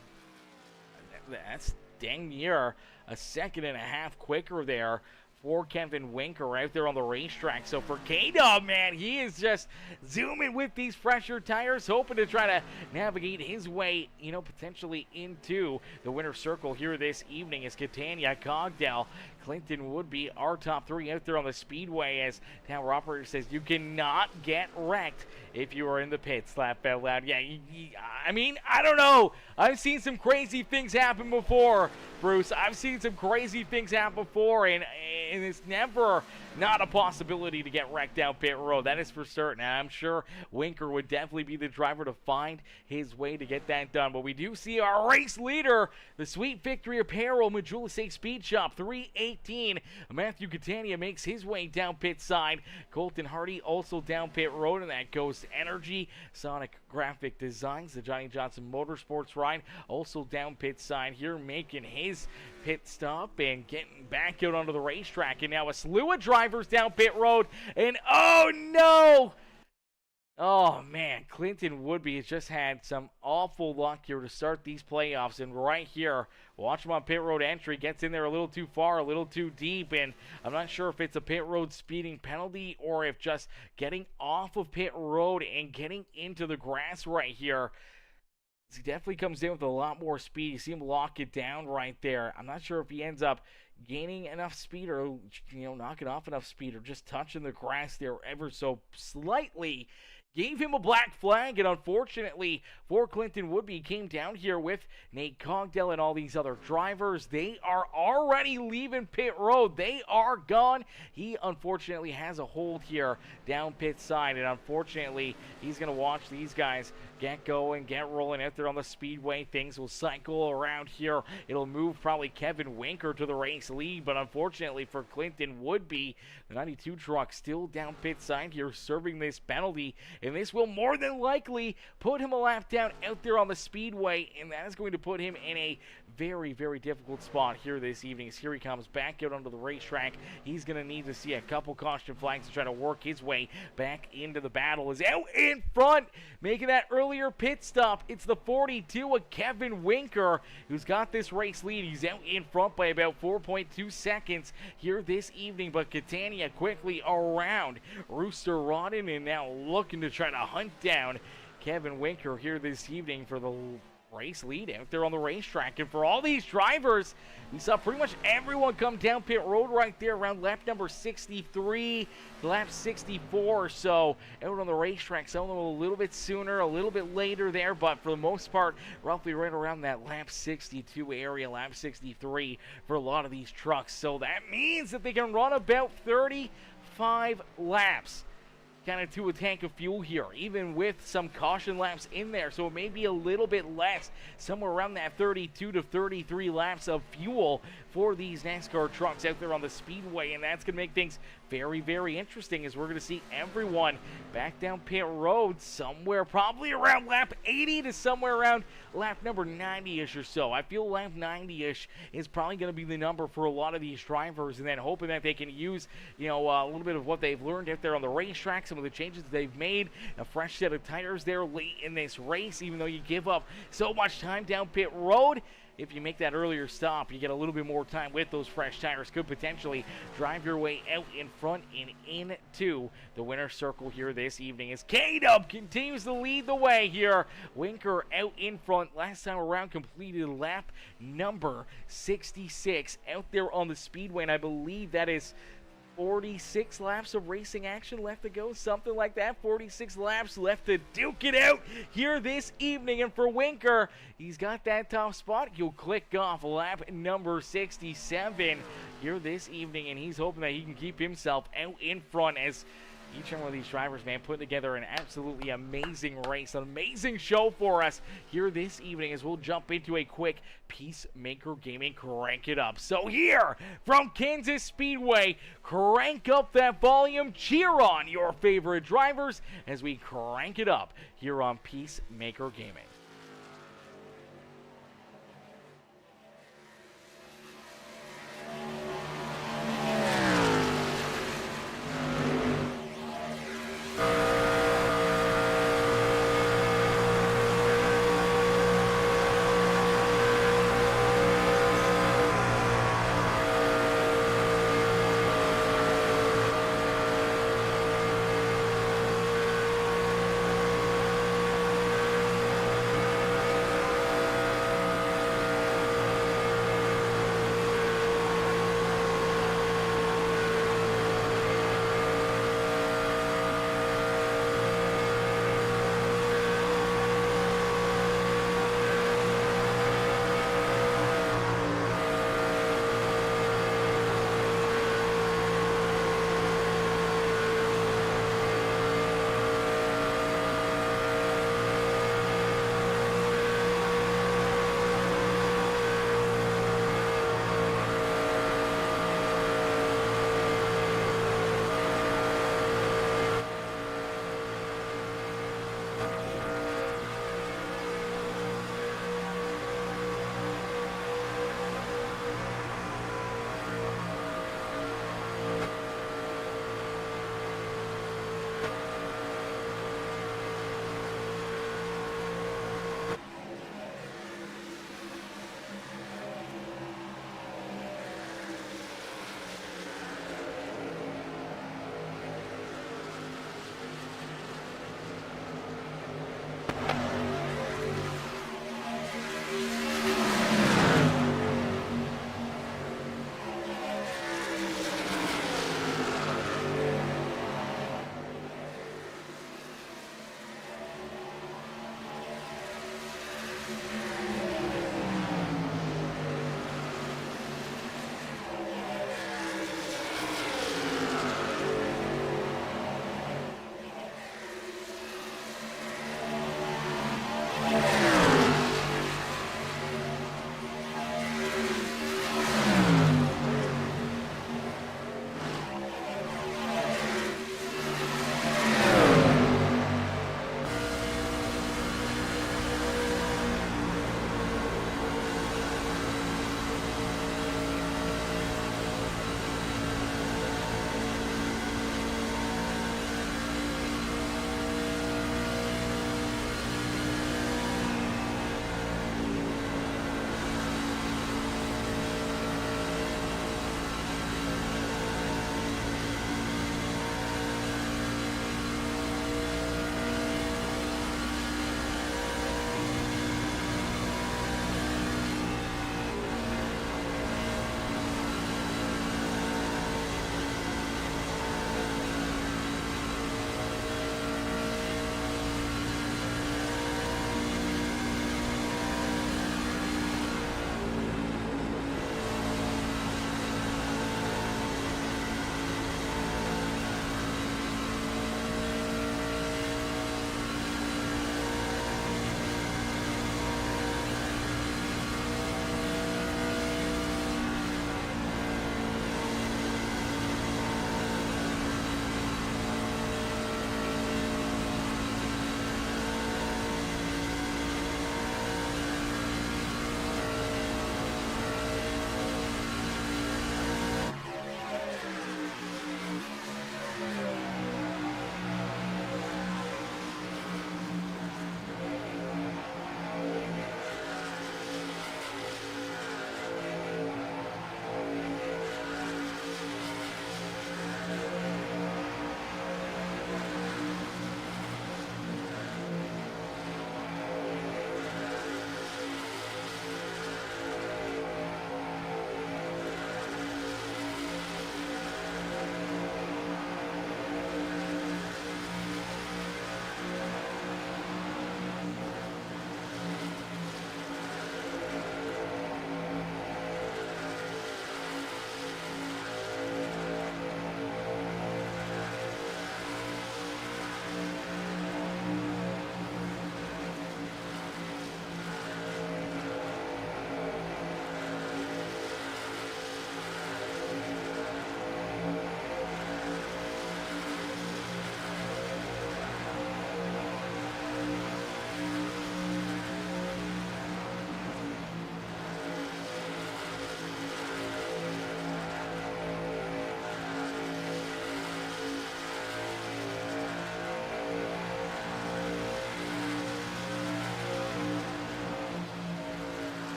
That's dang near a second and a half quicker there for Kevin Winker out there on the racetrack. So for K-Dub, man, he is just zooming with these fresher tires, hoping to try to navigate his way, potentially into the winner's circle here this evening, as Catania, Cogdell, Clinton Woodby, our top three out there on the Speedway, as Tower Operator says, you cannot get wrecked if you are in the pits. Laugh out loud. Yeah, I mean, I don't know. I've seen some crazy things happen before, Bruce. I've seen some crazy things happen before, and it's never not a possibility to get wrecked down pit road. That is for certain. And I'm sure Winker would definitely be the driver to find his way to get that done. But we do see our race leader, the Sweet Victory Apparel, Majula Safe Speed Shop, 318. Matthew Catania makes his way down pit side. Colton Hardy also down pit road, and that goes to Energy. Sonic Graphic Designs, the Johnny Johnson Motorsports ride, also down pit side here, making his pit stop and getting back out onto the racetrack. And now a slew of drivers down pit road, and oh no! Oh man, Clinton Woodby has just had some awful luck here to start these playoffs, and right here, watch him on pit road entry, gets in there a little too far, a little too deep, and I'm not sure if it's a pit road speeding penalty or if just getting off of pit road and getting into the grass right here. He definitely comes in with a lot more speed. You see him lock it down right there. I'm not sure if he ends up gaining enough speed or, knocking off enough speed or just touching the grass there ever so slightly. Gave him a black flag, and unfortunately for Clinton Woodby, he came down here with Nate Cogdell and all these other drivers. They are already leaving pit road. They are gone. He unfortunately has a hold here down pit side, and unfortunately he's going to watch these guys get going, get rolling out there on the Speedway. Things will cycle around here. It'll move probably Kevin Winker to the race lead, but unfortunately for Clinton Woodby, the 92 truck still down pit side here serving this penalty, and this will more than likely put him a lap down out there on the Speedway, and that is going to put him in a very, very difficult spot here this evening. As here he comes back out onto the racetrack. He's going to need to see a couple caution flags to try to work his way back into the battle. Is out in front, making that earlier pit stop. It's the 42 of Kevin Winker, who's got this race lead. He's out in front by about 4.2 seconds here this evening, but Catania quickly around Rooster Rodden, and now looking to try to hunt down Kevin Winker here this evening for the race lead out there on the racetrack. And for all these drivers, we saw pretty much everyone come down pit road right there around lap number 63 to lap 64 or so out on the racetrack. Some of them a little bit sooner, a little bit later there, but for the most part, roughly right around that lap 62 area, lap 63 for a lot of these trucks. So that means that they can run about 35 laps kind of to a tank of fuel here, even with some caution laps in there. So it may be a little bit less, somewhere around that 32 to 33 laps of fuel for these NASCAR trucks out there on the Speedway. And that's going to make things very, very interesting, as we're going to see everyone back down pit road somewhere probably around lap 80 to somewhere around lap number 90-ish or so. I feel lap 90-ish is probably going to be the number for a lot of these drivers, and then hoping that they can use, a little bit of what they've learned out there on the racetrack, some of the changes they've made, a fresh set of tires there late in this race. Even though you give up so much time down pit road, if you make that earlier stop, you get a little bit more time with those fresh tires. Could potentially drive your way out in front and into the winner's circle here this evening, as K-Dub continues to lead the way here. Winker out in front. Last time around completed lap number 66 out there on the Speedway, and I believe that is 46 laps of racing action left to go, something like that. 46 laps left to duke it out here this evening. And for Winker, he's got that top spot. He'll click off lap number 67 here this evening, and he's hoping that he can keep himself out in front, as Each one of these drivers, man, putting together an absolutely amazing race, an amazing show for us here this evening as we'll jump into a quick Peacemaker Gaming Crank It Up. So here from Kansas Speedway, crank up that volume, cheer on your favorite drivers as we crank it up here on Peacemaker Gaming.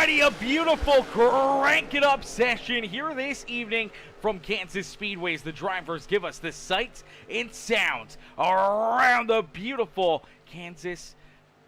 Alrighty, a beautiful crank it up session here this evening from Kansas Speedways. The drivers give us the sights and sounds around the beautiful Kansas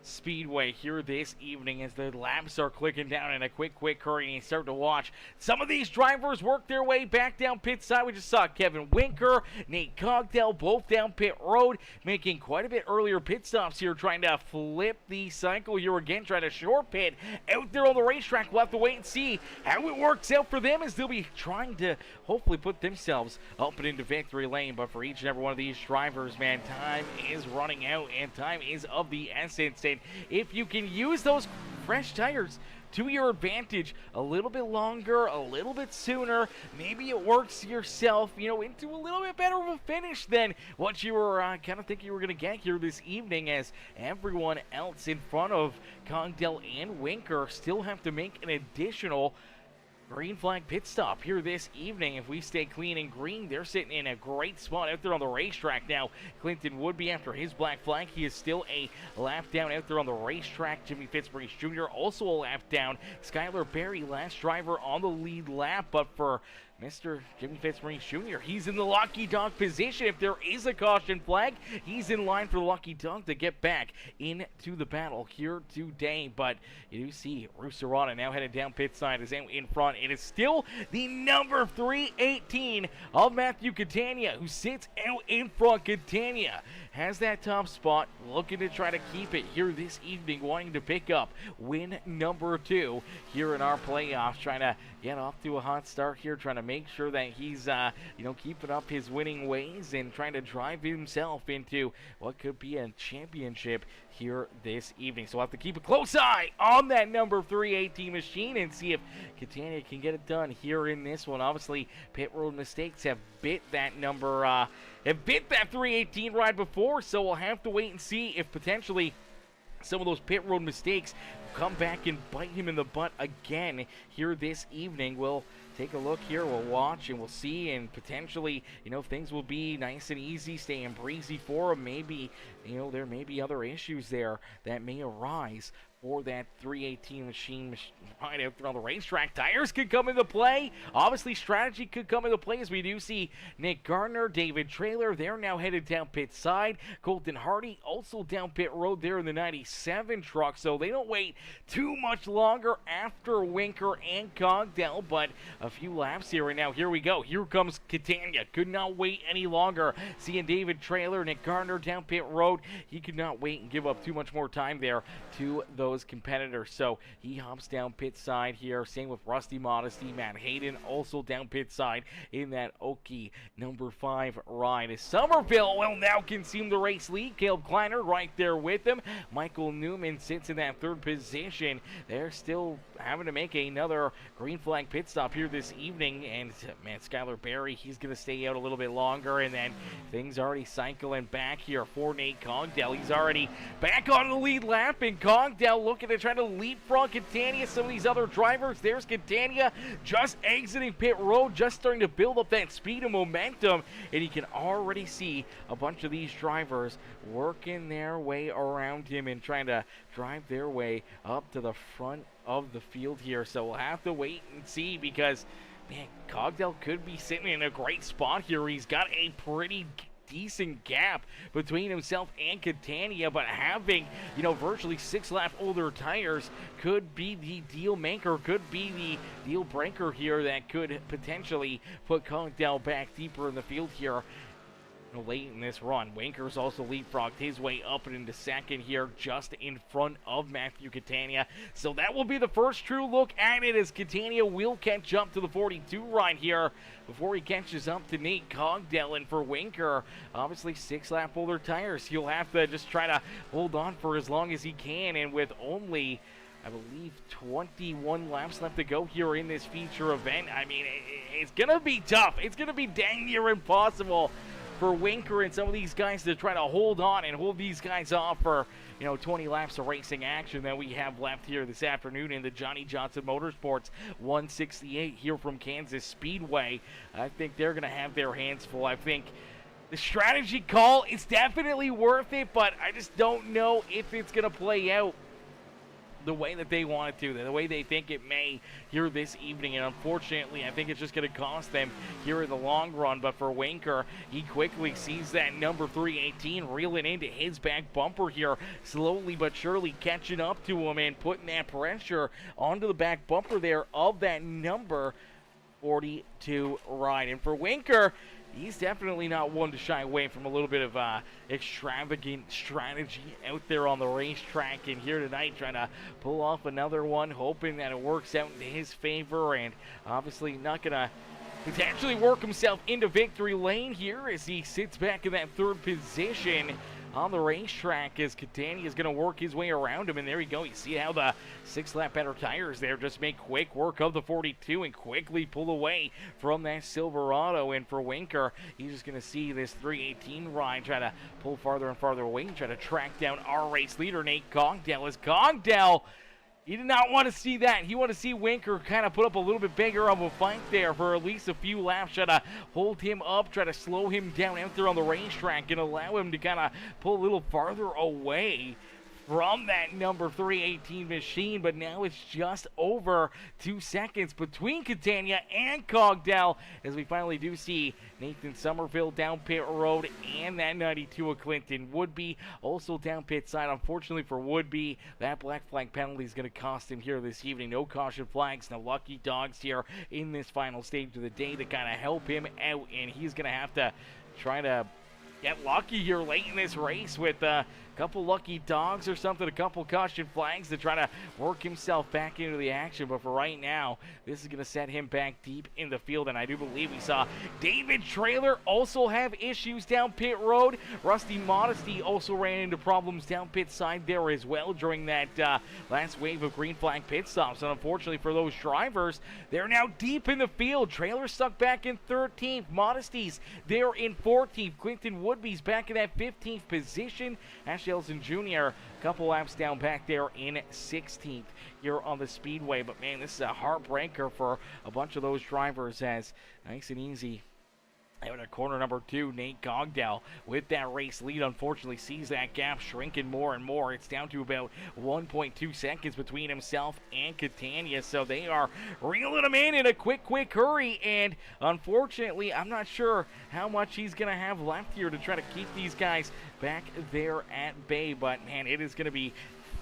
Speedway here this evening as the laps are clicking down in a quick hurry, and you start to watch some of these drivers work their way back down pit side. We just saw Kevin Winker, Nate Cogdell, both down pit road, making quite a bit earlier pit stops here, trying to flip the cycle here again, trying to short pit out there on the racetrack. We'll have to wait and see how it works out for them as they'll be trying to hopefully put themselves up and into victory lane. But for each and every one of these drivers, man, time is running out and time is of the essence. And if you can use those fresh tires to your advantage a little bit longer, a little bit sooner, maybe it works yourself, into a little bit better of a finish than what you were kind of thinking you were going to get here this evening, as everyone else in front of Cogdell and Winker still have to make an additional green flag pit stop here this evening. If we stay clean and green, they're sitting in a great spot out there on the racetrack now. Clinton Woodby, after his black flag, he is still a lap down out there on the racetrack. Jimmy Fitzmaurice Jr. also a lap down. Skylar Berry, last driver on the lead lap, but for Mr. Jimmy Fitzmaurice Jr., he's in the lucky dog position. If there is a caution flag, he's in line for the lucky dog to get back into the battle here today. But you do see Rusarana now headed down pit side is in front. It is still the number 318 of Matthew Catania, who sits out in front. Catania has that top spot, looking to try to keep it here this evening, wanting to pick up win number 2 here in our playoffs, trying to get off to a hot start here, trying to make sure that he's, keeping up his winning ways and trying to drive himself into what could be a championship here this evening. So we'll have to keep a close eye on that number 318 machine and see if Catania can get it done here in this one. Obviously, pit road mistakes have bit that number, have bit that 318 ride before, so we'll have to wait and see if potentially some of those pit road mistakes come back and bite him in the butt again here this evening. We'll take a look here, we'll watch, and we'll see, and potentially, things will be nice and easy, staying breezy for him. Maybe, there may be other issues there that may arise for that 318 machine right out there on the racetrack. Tires could come into play. Obviously, strategy could come into play, as we do see Nick Gardner, David Traylor, they're now headed down pit side. Colton Hardy also down pit road there in the 97 truck, so they don't wait too much longer after Winker and Cogdell, but a few laps here, and now here we go. Here comes Catania. Could not wait any longer. Seeing David Traylor, Nick Gardner down pit road. He could not wait and give up too much more time there to those competitors, so he hops down pit side here. Same with Rusty Modesty. Matt Hayden also down pit side in that Oki number 5 ride. Somerville will now consume the race lead. Caleb Kleiner right there with him. Michael Newman sits in that 3rd position. They're still having to make another green flag pit stop here this evening, and man, Skylar Berry, he's going to stay out a little bit longer, and then things already cycling back here for Nate Cogdell. He's already back on the lead lap, and Cogdell looking to try to leapfrog Catania. Some of these other drivers, there's Catania just exiting pit road, just starting to build up that speed and momentum, and you can already see a bunch of these drivers working their way around him and trying to drive their way up to the front of the field here. So we'll have to wait and see, because man, Cogdell could be sitting in a great spot here. He's got a pretty decent gap between himself and Catania, but having, virtually 6 lap older tires could be the deal maker, could be the deal breaker here that could potentially put Cogdell back deeper in the field here late in this run. Winker's also leapfrogged his way up and into second here, just in front of Matthew Catania. So that will be the first true look at it, as Catania will catch up to the 42 ride here before he catches up to Nate Cogdell. And for Winker, obviously 6 lap older tires, he'll have to just try to hold on for as long as he can, and with only, I believe, 21 laps left to go here in this feature event, I mean, it's gonna be tough. It's gonna be dang near impossible for Winker and some of these guys to try to hold on and hold these guys off for, 20 laps of racing action that we have left here this afternoon in the Johnny Johnson Motorsports 168 here from Kansas Speedway. I think they're going to have their hands full. I think the strategy call is definitely worth it, but I just don't know if it's going to play out the way that they want it to, the way they think it may here this evening. And unfortunately, I think it's just going to cost them here in the long run. But for Winker, he quickly sees that number 318 reeling into his back bumper here, slowly but surely catching up to him and putting that pressure onto the back bumper there of that number 42 ride. And for Winker, he's definitely not one to shy away from a little bit of extravagant strategy out there on the racetrack. And here tonight, trying to pull off another one, hoping that it works out in his favor. And obviously not going to potentially work himself into victory lane here as he sits back in that third position on the racetrack as Catania is going to work his way around him. And there you go. You see how the 6-lap better tires there just make quick work of the 42 and quickly pull away from that Silverado. And for Winker, he's just going to see this 318 ride try to pull farther and farther away and try to track down our race leader, Nate Cogdell. As Cogdell, he did not want to see that. He wanted to see Winker kind of put up a little bit bigger of a fight there for at least a few laps, try to hold him up, try to slow him down out there on the racetrack and allow him to kind of pull a little farther away from that number 318 machine. But now it's just over 2 seconds between Catania and Cogdell as we finally do see Nathan Somerville down pit road and that 92 of Clinton Woodby also down pit side. Unfortunately for Woodby, that black flag penalty is going to cost him here this evening. No caution flags, no lucky dogs here in this final stage of the day to kind of help him out, and he's going to have to try to get lucky here late in this race with a couple lucky dogs or something, a couple caution flags to try to work himself back into the action. But for right now, this is going to set him back deep in the field. And I do believe we saw David Traylor also have issues down pit road. Rusty Modesty also ran into problems down pit side there as well during that last wave of green flag pit stops. And unfortunately for those drivers, they're now deep in the field. Traylor stuck back in 13th. Modesty's there in 14th. Clinton Woodby's back in that 15th position. Ashley Elson Jr. a couple laps down back there in 16th here on the Speedway. But man, this is a heartbreaker for a bunch of those drivers as nice and easy out of corner number 2, Nate Cogdell with that race lead unfortunately sees that gap shrinking more and more. It's down to about 1.2 seconds between himself and Catania, so they are reeling him in a quick hurry. And unfortunately, I'm not sure how much he's going to have left here to try to keep these guys back there at bay. But man, it is going to be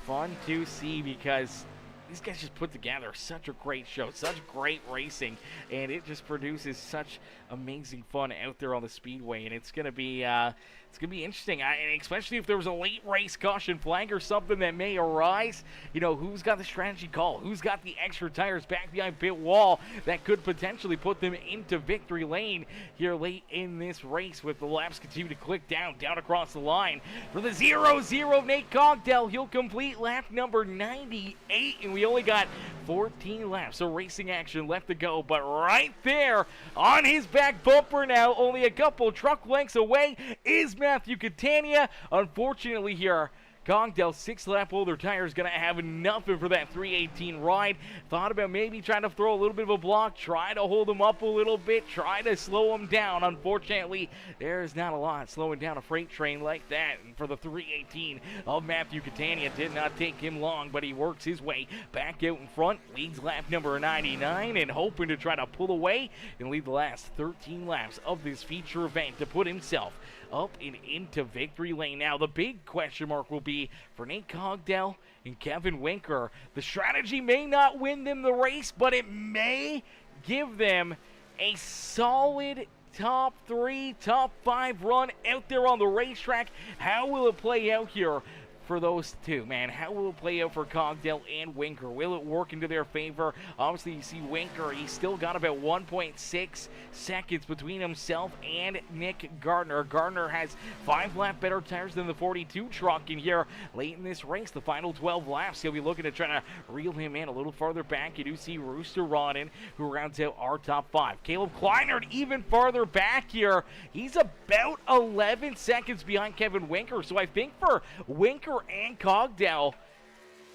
fun to see because these guys just put together such a great show, such great racing, and it just produces such amazing fun out there on the Speedway. And it's gonna be interesting, especially if there was a late race caution flag or something that may arise. You know, who's got the strategy call? Who's got the extra tires back behind pit wall that could potentially put them into victory lane here late in this race with the laps continue to click down across the line. For the 0-0 Nate Cogdell, he'll complete lap number 98, and we only got 14 laps of racing action left to go. But right there on his back bumper now, only a couple truck lengths away, is Matthew Catania. Unfortunately here, Cogdell, 6-lap older tire, is going to have nothing for that 318 ride. Thought about maybe trying to throw a little bit of a block, try to hold him up a little bit, try to slow him down. Unfortunately, there's not a lot slowing down a freight train like that. And for the 318 of Matthew Catania, did not take him long, but he works his way back out in front, leads lap number 99, and hoping to try to pull away and lead the last 13 laps of this feature event to put himself up and into victory lane. Now, the big question mark will be for Nate Cogdell and Kevin Winker. The strategy may not win them the race, but it may give them a solid top 3, top 5 run out there on the racetrack. How will it play out here for those two, man? How will it play out for Cogdell and Winker? Will it work into their favor? Obviously, you see Winker, he's still got about 1.6 seconds between himself and Nick Gardner. Gardner has 5-lap better tires than the 42 truck, and here late in this race, the final 12 laps, he'll be looking to try to reel him in a little farther back. You do see Rooster Rodden, who rounds out our top 5. Caleb Kleinert even farther back here. He's about 11 seconds behind Kevin Winker, so I think for Winker and Cogdell,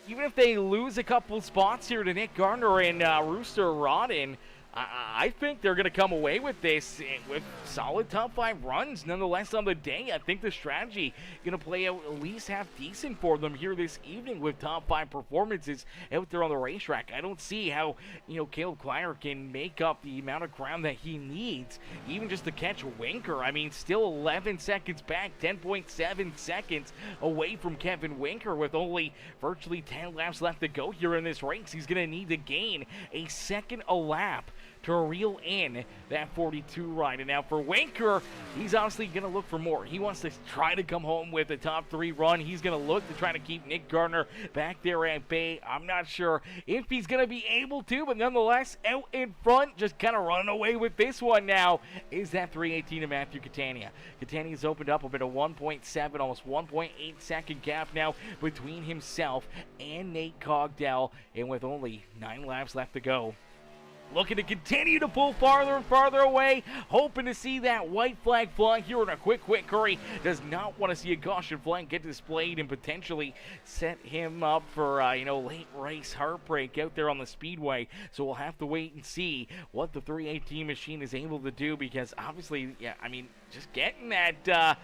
even if they lose a couple spots here to Nick Gardner and Rooster Rodden, I think they're going to come away with this with solid top 5 runs nonetheless on the day. I think the strategy going to play out at least half decent for them here this evening with top 5 performances out there on the racetrack. I don't see how, Caleb Kleiner can make up the amount of ground that he needs, even just to catch Winker. I mean, still 11 seconds back, 10.7 seconds away from Kevin Winker with only virtually 10 laps left to go here in this race. He's going to need to gain a second a lap to reel in that 42 ride. And now for Winker, he's honestly going to look for more. He wants to try to come home with a top 3 run. He's going to look to try to keep Nick Gardner back there at bay. I'm not sure if he's going to be able to, but nonetheless, out in front, just kind of running away with this one now, is that 318 of Matthew Catania. Catania's opened up a bit of 1.7, almost 1.8 second gap now between himself and Nate Cogdell, and with only 9 laps left to go, looking to continue to pull farther and farther away, hoping to see that white flag fly here in a quick hurry. Does not want to see a caution flag get displayed and potentially set him up for, late race heartbreak out there on the Speedway. So we'll have to wait and see what the 318 machine is able to do, because obviously, just getting that,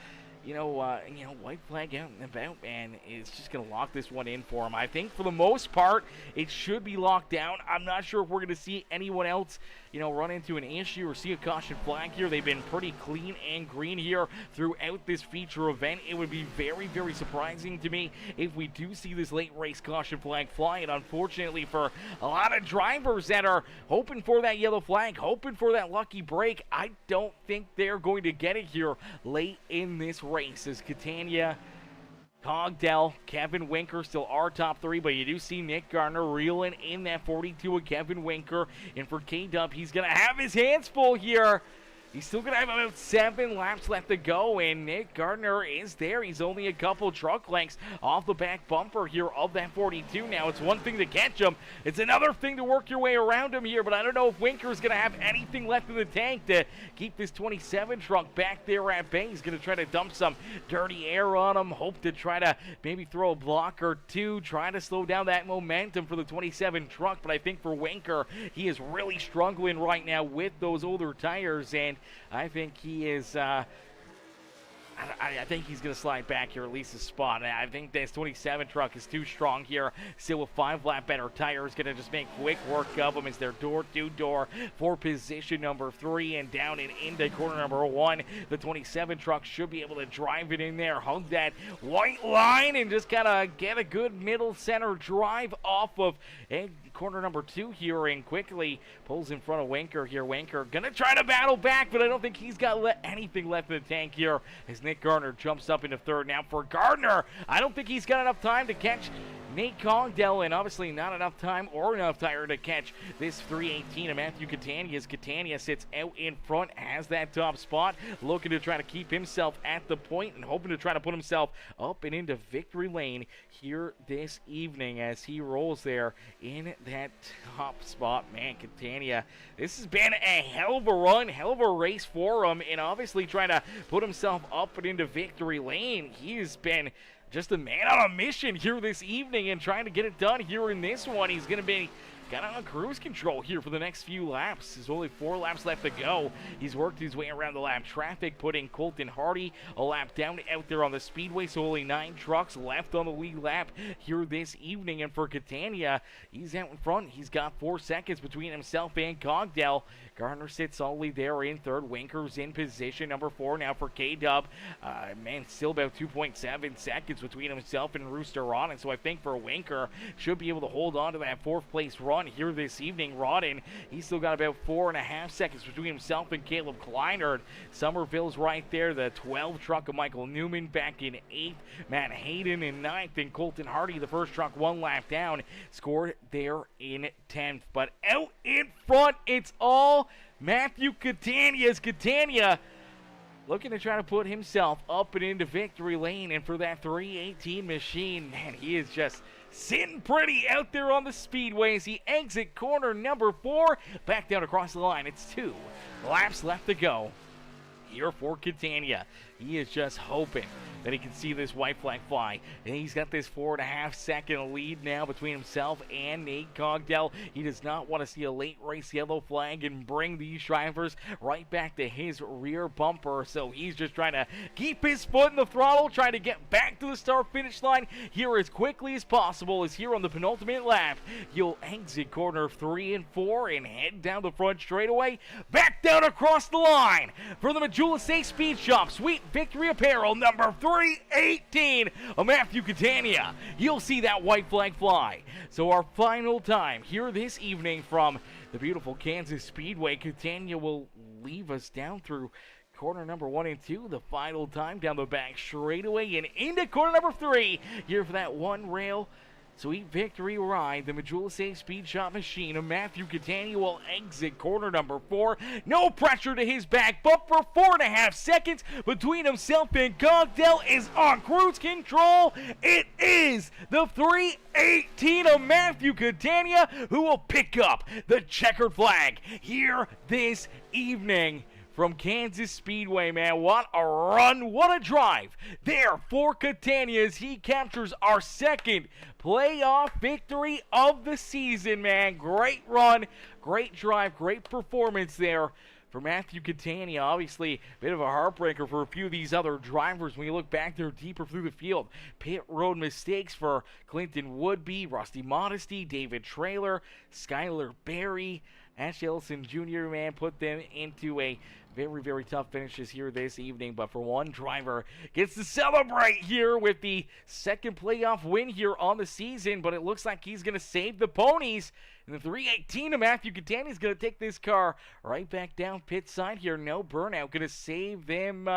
white flag out and about, man, is just going to lock this one in for him. I think for the most part, it should be locked down. I'm not sure if we're going to see anyone else, run into an issue or see a caution flag here. They've been pretty clean and green here throughout this feature event. It would be very, very surprising to me if we do see this late race caution flag fly. And unfortunately for a lot of drivers that are hoping for that yellow flag, hoping for that lucky break, I don't think they're going to get it here late in this race, as Catania, Cogdell, Kevin Winker still are top 3, but you do see Nick Gardner reeling in that 42 with Kevin Winker. And for K-Dub, he's going to have his hands full here. He's still going to have about 7 laps left to go, and Nick Gardner is there. He's only a couple truck lengths off the back bumper here of that 42 now. It's one thing to catch him. It's another thing to work your way around him here, but I don't know if Winker's going to have anything left in the tank to keep this 27 truck back there at bay. He's going to try to dump some dirty air on him, hope to try to maybe throw a block or two, try to slow down that momentum for the 27 truck. But I think for Winker, he is really struggling right now with those older tires, and I think he is, I think he's going to slide back here, at least a spot. I think this 27 truck is too strong here. Still with 5 lap better tires, going to just make quick work of them as they're door-to-door for position number 3 and down and into corner number 1. The 27 truck should be able to drive it in there, hug that white line, and just kind of get a good middle center drive off of corner number 2 here, and quickly pulls in front of Winker here. Winker gonna try to battle back, but I don't think he's got anything left in the tank here as Nick Gardner jumps up into 3rd. Now for Gardner, I don't think he's got enough time to catch Nate Cogdell, and obviously not enough time or enough tire to catch this 318 of Matthew Catania, as Catania sits out in front, has that top spot, looking to try to keep himself at the point and hoping to try to put himself up and into victory lane here this evening as he rolls there in that top spot. Man, Catania, this has been a hell of a run, hell of a race for him, and obviously trying to put himself up and into victory lane. He has been just a man on a mission here this evening and trying to get it done here in this one. He's going to be kind of on cruise control here for the next few laps. There's only 4 laps left to go. He's worked his way around the lap traffic, putting Colton Hardy a lap down out there on the Speedway, so only 9 trucks left on the lead lap here this evening. And for Catania, he's out in front. He's got 4 seconds between himself and Cogdell. Gardner sits solidly there in 3rd. Winker's in position number 4 now for K-Dub. Man, still about 2.7 seconds between himself and Rooster Rodden. So I think for Winker, should be able to hold on to that 4th place run here this evening. Rodden, he's still got about 4.5 seconds between himself and Caleb Kleiner. Somerville's right there. The 12 truck of Michael Newman back in 8th. Matt Hayden in 9th. And Colton Hardy, the first truck 1 lap down, scored there in 10th. But out in front, it's all Matthew Catania's. Catania looking to try to put himself up and into victory lane. And for that 318 machine, man, he is just sitting pretty out there on the Speedway as he exit corner number 4. Back down across the line. It's 2 laps left to go. here for Catania. He is just hoping that he can see this white flag fly. And he's got this 4.5-second lead now between himself and Nate Cogdell. He does not want to see a late race yellow flag and bring these drivers right back to his rear bumper. So he's just trying to keep his foot in the throttle, trying to get back to the start-finish line here as quickly as possible. As here on the penultimate lap, he'll exit corner 3 and 4 and head down the front straightaway, back down across the line for the Majula Safe Speed Shop. Sweet Victory Apparel, number 318 of Matthew Catania. You'll see that white flag fly. So our final time here this evening from the beautiful Kansas Speedway. Catania will leave us down through corner number 1 and 2. The final time down the back straightaway and into corner number 3 here for that one rail Sweet Victory ride. The Majula Safe Speed Shop machine of Matthew Catania will exit corner number 4. No pressure to his back, but for 4.5 seconds between himself and Cogdell is on cruise control. It is the 318 of Matthew Catania who will pick up the checkered flag here this evening. From Kansas Speedway, man. What a run, what a drive there for Catania as he captures our second playoff victory of the season, man. Great run, great drive, great performance there for Matthew Catania. Obviously, a bit of a heartbreaker for a few of these other drivers when you look back there deeper through the field. Pit road mistakes for Clinton Woodby, Rusty Modesty, David Traylor, Skylar Berry, Ash Ellison Jr., man, put them into a very, very tough finishes here this evening. But for one driver, gets to celebrate here with the second playoff win here on the season. But it looks like he's going to save the ponies. And the 318 of Matthew Catania is going to take this car right back down pit side here. No burnout. Going to save them,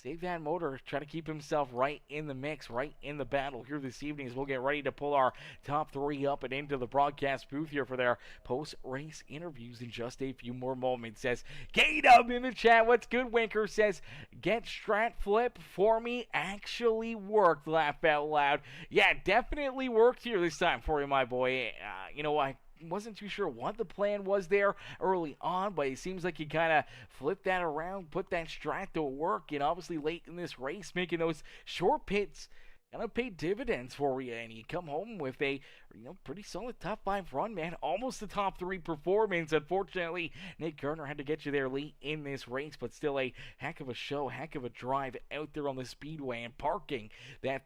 save that motor, try to keep himself right in the mix, right in the battle here this evening as we'll get ready to pull our top 3 up and into the broadcast booth here for their post-race interviews in just a few more moments. Says K-Dub in the chat, what's good? Winker says, get strat flip for me actually worked, laugh out loud. Yeah, definitely worked here this time for you, my boy. You know, I wasn't too sure what the plan was there early on, but it seems like he kind of flipped that around, put that strat to work, and obviously late in this race, making those short pits kind of pay dividends for you, and you come home with a pretty solid top 5 run, man. Almost the top 3 performance. Unfortunately, Nick Garner had to get you there late in this race, but still a heck of a show, heck of a drive out there on the speedway and parking that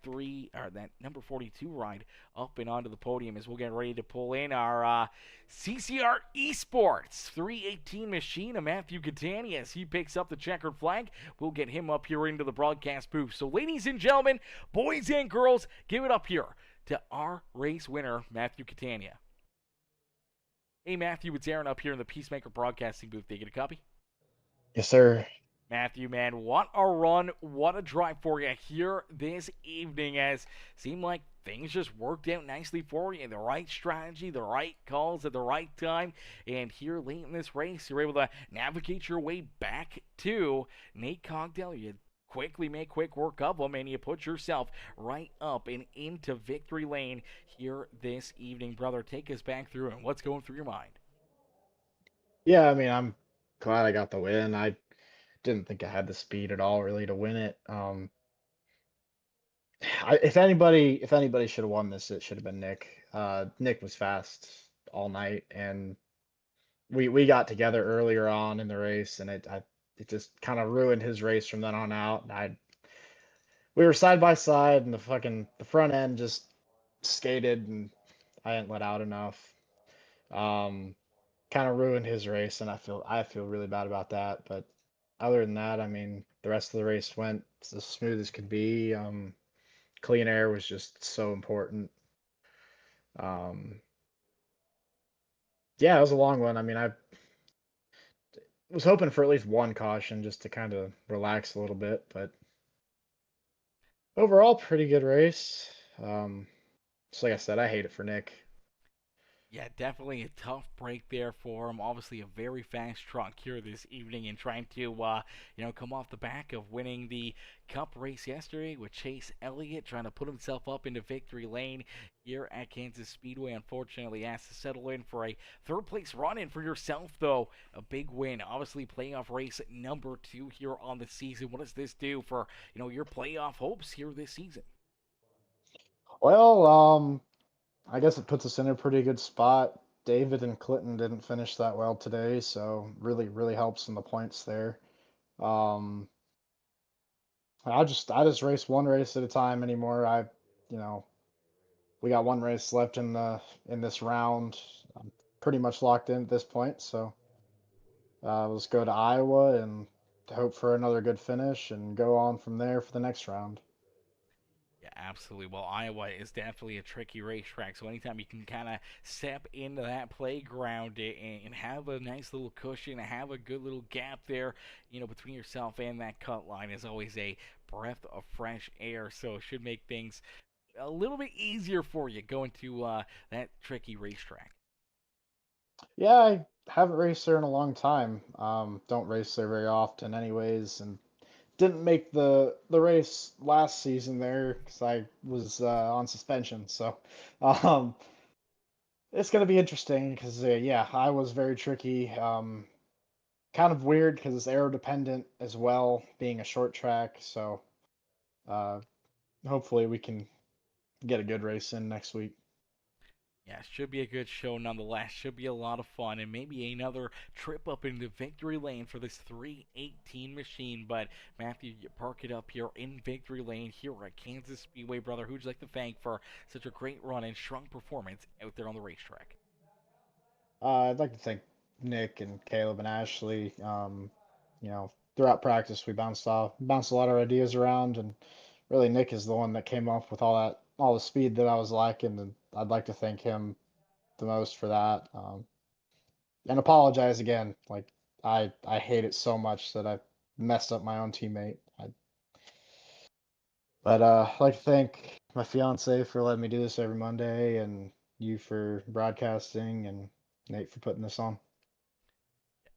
number 42 ride up and onto the podium as we'll get ready to pull in our CCR Esports 318 machine of Matthew Catania as he picks up the checkered flag. We'll get him up here into the broadcast booth. So ladies and gentlemen, boys and girls, give it up here to our race winner, Matthew Catania. Hey Matthew, it's Aaron up here in the Peacemaker Broadcasting booth. Did you get a copy? Yes, sir. Matthew, man, what a run, what a drive for you here this evening, as seemed like things just worked out nicely for you. The right strategy, the right calls at the right time, and here late in this race, you're able to navigate your way back to Nate Cogdell. You quickly make quick work of them, and you put yourself right up and into victory lane here this evening. Brother, take us back through and what's going through your mind? Yeah, I mean, I'm glad I got the win. I didn't think I had the speed at all really to win it. If anybody should have won this, it should have been Nick. Nick was fast all night, and we got together earlier on in the race, and it just kind of ruined his race from then on out. We were side by side, and the front end just skated, and I didn't let out enough. Kind of ruined his race, and I feel really bad about that. But other than that, I mean, the rest of the race went as smooth as could be. Clean air was just so important. Yeah, it was a long one. I mean, I was hoping for at least one caution just to kind of relax a little bit, but overall, pretty good race. Just like I said, I hate it for Nick. Yeah, definitely a tough break there for him. Obviously, a very fast truck here this evening, and trying to, come off the back of winning the Cup race yesterday with Chase Elliott, trying to put himself up into victory lane here at Kansas Speedway. Unfortunately, has to settle in for a third place run in for yourself, though. A big win, obviously playoff race number 2 here on the season. What does this do for your playoff hopes here this season? Well, I guess it puts us in a pretty good spot. David and Clinton didn't finish that well today, so really helps in the points there. Um, I just race one race at a time anymore. You know, we got one race left in this round. I'm pretty much locked in at this point, so let's go to Iowa and hope for another good finish and go on from there for the next round. Yeah, absolutely. Well, Iowa is definitely a tricky racetrack, so anytime you can kind of step into that playground and have a nice little cushion, have a good little gap there, between yourself and that cut line is always a breath of fresh air. So it should make things a little bit easier for you going to that tricky racetrack. Yeah, I haven't raced there in a long time. Don't race there very often, anyways, and didn't make the race last season there because I was on suspension. So, um, it's gonna be interesting because yeah, I was very tricky. Kind of weird because it's aero dependent as well, being a short track. So, uh, hopefully we can get a good race in next week. Yeah, it should be a good show nonetheless. Should be a lot of fun and maybe another trip up into victory lane for this 318 machine. But Matthew, you park it up here in victory lane here at Kansas Speedway, brother. Who'd you like to thank for such a great run and strong performance out there on the racetrack? I'd like to thank Nick and Caleb and Ashley. Throughout practice, we bounced a lot of ideas around, and really Nick is the one that came up with all the speed that I was lacking, and I'd like to thank him the most for that. And apologize again. Like I hate it so much that I messed up my own teammate. I'd like to thank my fiance for letting me do this every Monday, and you for broadcasting, and Nate for putting this on.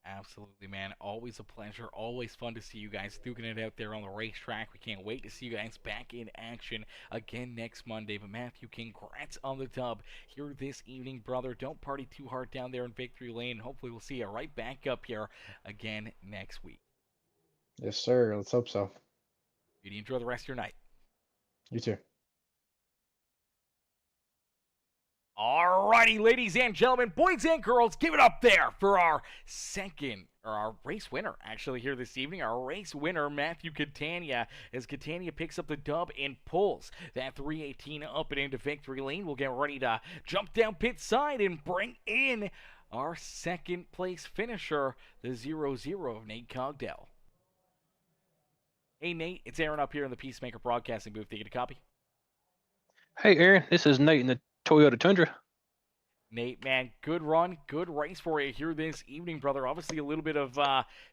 Absolutely, man. Always a pleasure. Always fun to see you guys duking it out there on the racetrack. We can't wait to see you guys back in action again next Monday. But Matthew, congrats on the dub here this evening, brother. Don't party too hard down there in Victory Lane. Hopefully, we'll see you right back up here again next week. Yes, sir. Let's hope so. You enjoy the rest of your night. You too. Alrighty, ladies and gentlemen, boys and girls, give it up there for our our race winner, actually, here this evening. Our race winner, Matthew Catania, as Catania picks up the dub and pulls that 318 up and into victory lane. We'll get ready to jump down pit side and bring in our second place finisher, the 0-0 of Nate Cogdell. Hey, Nate, it's Aaron up here in the Peacemaker Broadcasting booth. Do you get a copy? Hey, Aaron, this is Nate in the Toyota Tundra. Nate, man, good run, good race for you here this evening, brother. Obviously, a little bit of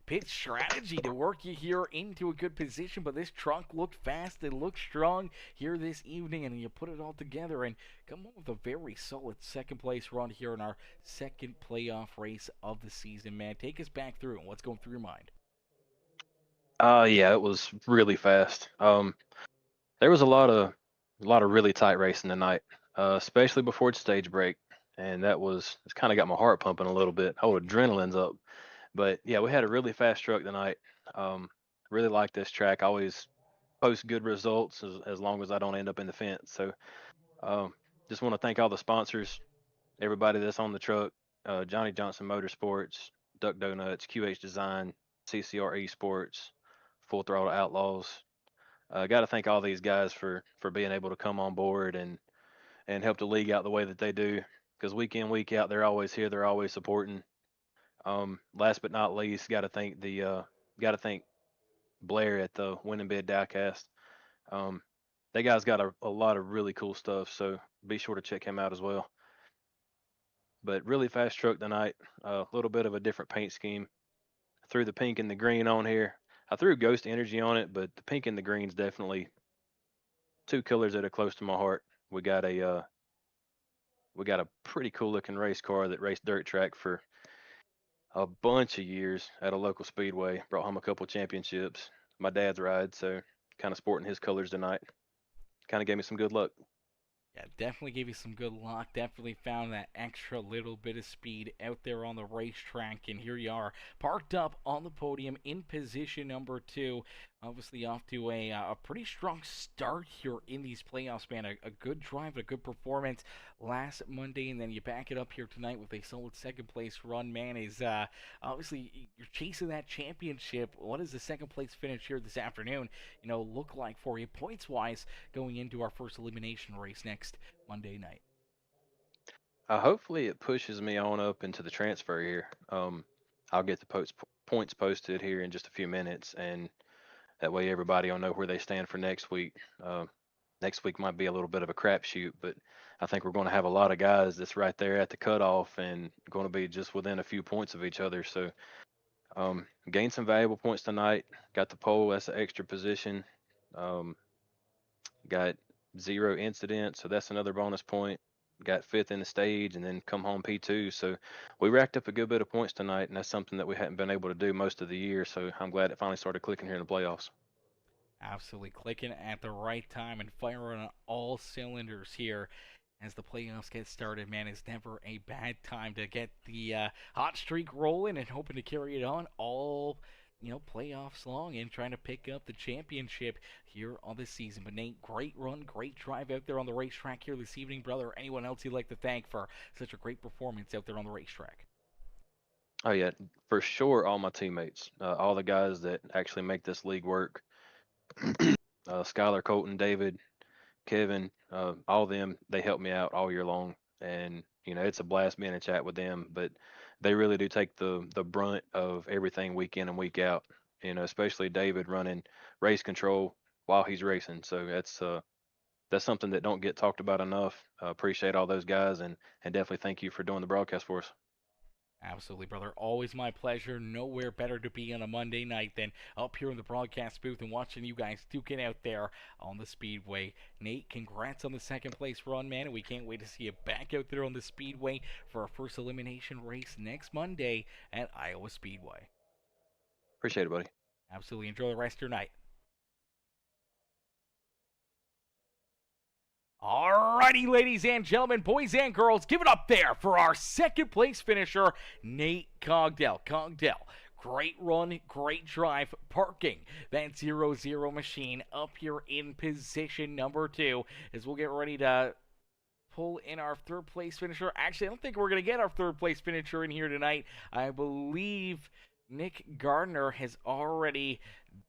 pit strategy to work you here into a good position, but this truck looked fast, it looked strong here this evening, and you put it all together and come up with a very solid second place run here in our second playoff race of the season, man. Take us back through and what's going through your mind. Yeah, it was really fast. There was a lot of really tight racing tonight, especially before its stage break, and it's kind of got my heart pumping a little bit. Oh, adrenaline's up. But yeah, we had a really fast truck tonight. Um, really like this track. I always post good results as long as I don't end up in the fence. So um, just want to thank all the sponsors, everybody that's on the truck, Johnny Johnson Motorsports, Duck Donuts, QH Design, CCR Esports, Full Throttle Outlaws. Got to thank all these guys for being able to come on board and help the league out the way that they do. Because week in week out, they're always here. They're always supporting. Last but not least, got to thank Blair at the Winning Bid Diecast. Um, that guy's got a lot of really cool stuff. So be sure to check him out as well. But really fast truck tonight. A little bit of a different paint scheme. Threw the pink and the green on here. I threw Ghost Energy on it, but the pink and the green's definitely two colors that are close to my heart. We got a we got a pretty cool looking race car that raced dirt track for a bunch of years at a local speedway. Brought home a couple championships. My dad's ride, so kind of sporting his colors tonight. Kind of gave me some good luck. Yeah, definitely gave you some good luck. Definitely found that extra little bit of speed out there on the racetrack. And here you are, parked up on the podium in position number 2. Obviously off to a pretty strong start here in these playoffs, man. A good drive, a good performance last Monday, and then you back it up here tonight with a solid second place run, man. Is obviously you're chasing that championship. What does the second place finish here this afternoon, look like for you points wise going into our first elimination race next Monday night? Hopefully, it pushes me on up into the transfer here. I'll get the points posted here in just a few minutes, and that way everybody will know where they stand for next week. Next week might be a little bit of a crapshoot, but I think we're going to have a lot of guys that's right there at the cutoff and going to be just within a few points of each other. So, gained some valuable points tonight. Got the pole. That's an extra position. Um, got 0 incidents, so that's another bonus point. Got 5th in the stage, and then come home P2. So we racked up a good bit of points tonight, and that's something that we hadn't been able to do most of the year. So I'm glad it finally started clicking here in the playoffs. Absolutely clicking at the right time and firing on all cylinders here as the playoffs get started. Man, it's never a bad time to get the hot streak rolling and hoping to carry it on all playoffs long and trying to pick up the championship here on this season. But Nate, great run, great drive out there on the racetrack here this evening, brother. Or anyone else you'd like to thank for such a great performance out there on the racetrack? Oh yeah, for sure. All my teammates, all the guys that actually make this league work. Skylar, Colton, David, Kevin, all of them, they help me out all year long. And, it's a blast being in chat with them, but they really do take the brunt of everything week in and week out, especially David running race control while he's racing. So that's something that don't get talked about enough. Appreciate all those guys and definitely thank you for doing the broadcast for us. Absolutely, brother. Always my pleasure. Nowhere better to be on a Monday night than up here in the broadcast booth and watching you guys duking out there on the Speedway. Nate, congrats on the second place run, man, and we can't wait to see you back out there on the Speedway for our first elimination race next Monday at Iowa Speedway. Appreciate it, buddy. Absolutely. Enjoy the rest of your night. Alrighty, ladies and gentlemen, boys and girls, give it up there for our second place finisher, Nate Cogdell. Cogdell, great run, great drive, parking that 0-0 machine up here in position number 2 as we'll get ready to pull in our third place finisher. Actually, I don't think we're going to get our third place finisher in here tonight. I believe Nick Gardner has already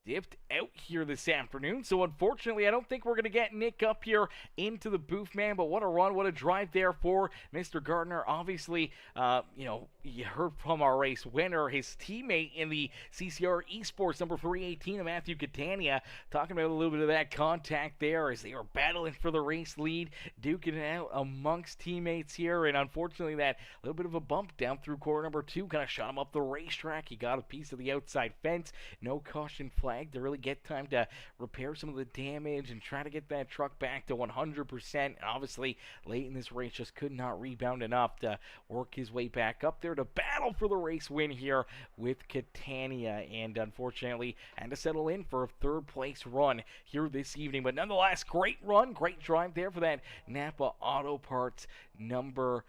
dipped out here this afternoon, so unfortunately I don't think we're going to get Nick up here into the booth, man. But what a run, what a drive there for Mr. Gardner. Obviously, you heard from our race winner, his teammate in the CCR Esports number 318 Matthew Catania, talking about a little bit of that contact there as they were battling for the race lead, duking it out amongst teammates here, and unfortunately that little bit of a bump down through corner number 2 kind of shot him up the racetrack. He got a piece of the outside fence, no caution flag to really get time to repair some of the damage and try to get that truck back to 100%. Obviously, late in this race, just could not rebound enough to work his way back up there to battle for the race win here with Catania, and unfortunately had to settle in for a third place run here this evening. But nonetheless, great run, great drive there for that Napa Auto Parts number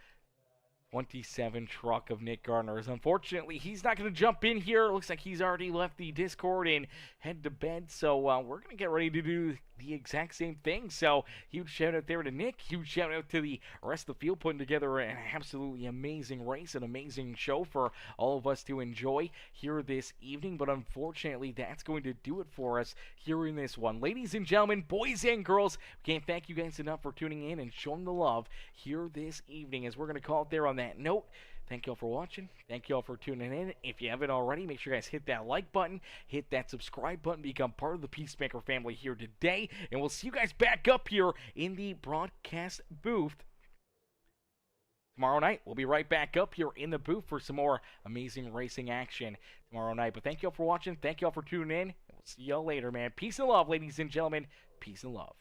27 truck of Nick Gardner's. Unfortunately, he's not going to jump in here. Looks like he's already left the Discord and head to bed. So we're going to get ready to do the exact same thing. So huge shout out there to Nick. Huge shout out to the rest of the field putting together an absolutely amazing race, an amazing show for all of us to enjoy here this evening. But unfortunately, that's going to do it for us here in this one. Ladies and gentlemen, boys and girls, we can't thank you guys enough for tuning in and showing the love here this evening, as we're going to call it there on that note. Thank you all for watching. Thank you all for tuning in. If you haven't already, make sure you guys hit that like button, hit that subscribe button, become part of the Peacemaker family here today, and we'll see you guys back up here in the broadcast booth tomorrow night. We'll be right back up here in the booth for some more amazing racing action tomorrow night. But thank you all for watching. Thank you all for tuning in. We'll see y'all later, man. Peace and love, ladies and gentlemen. Peace and love.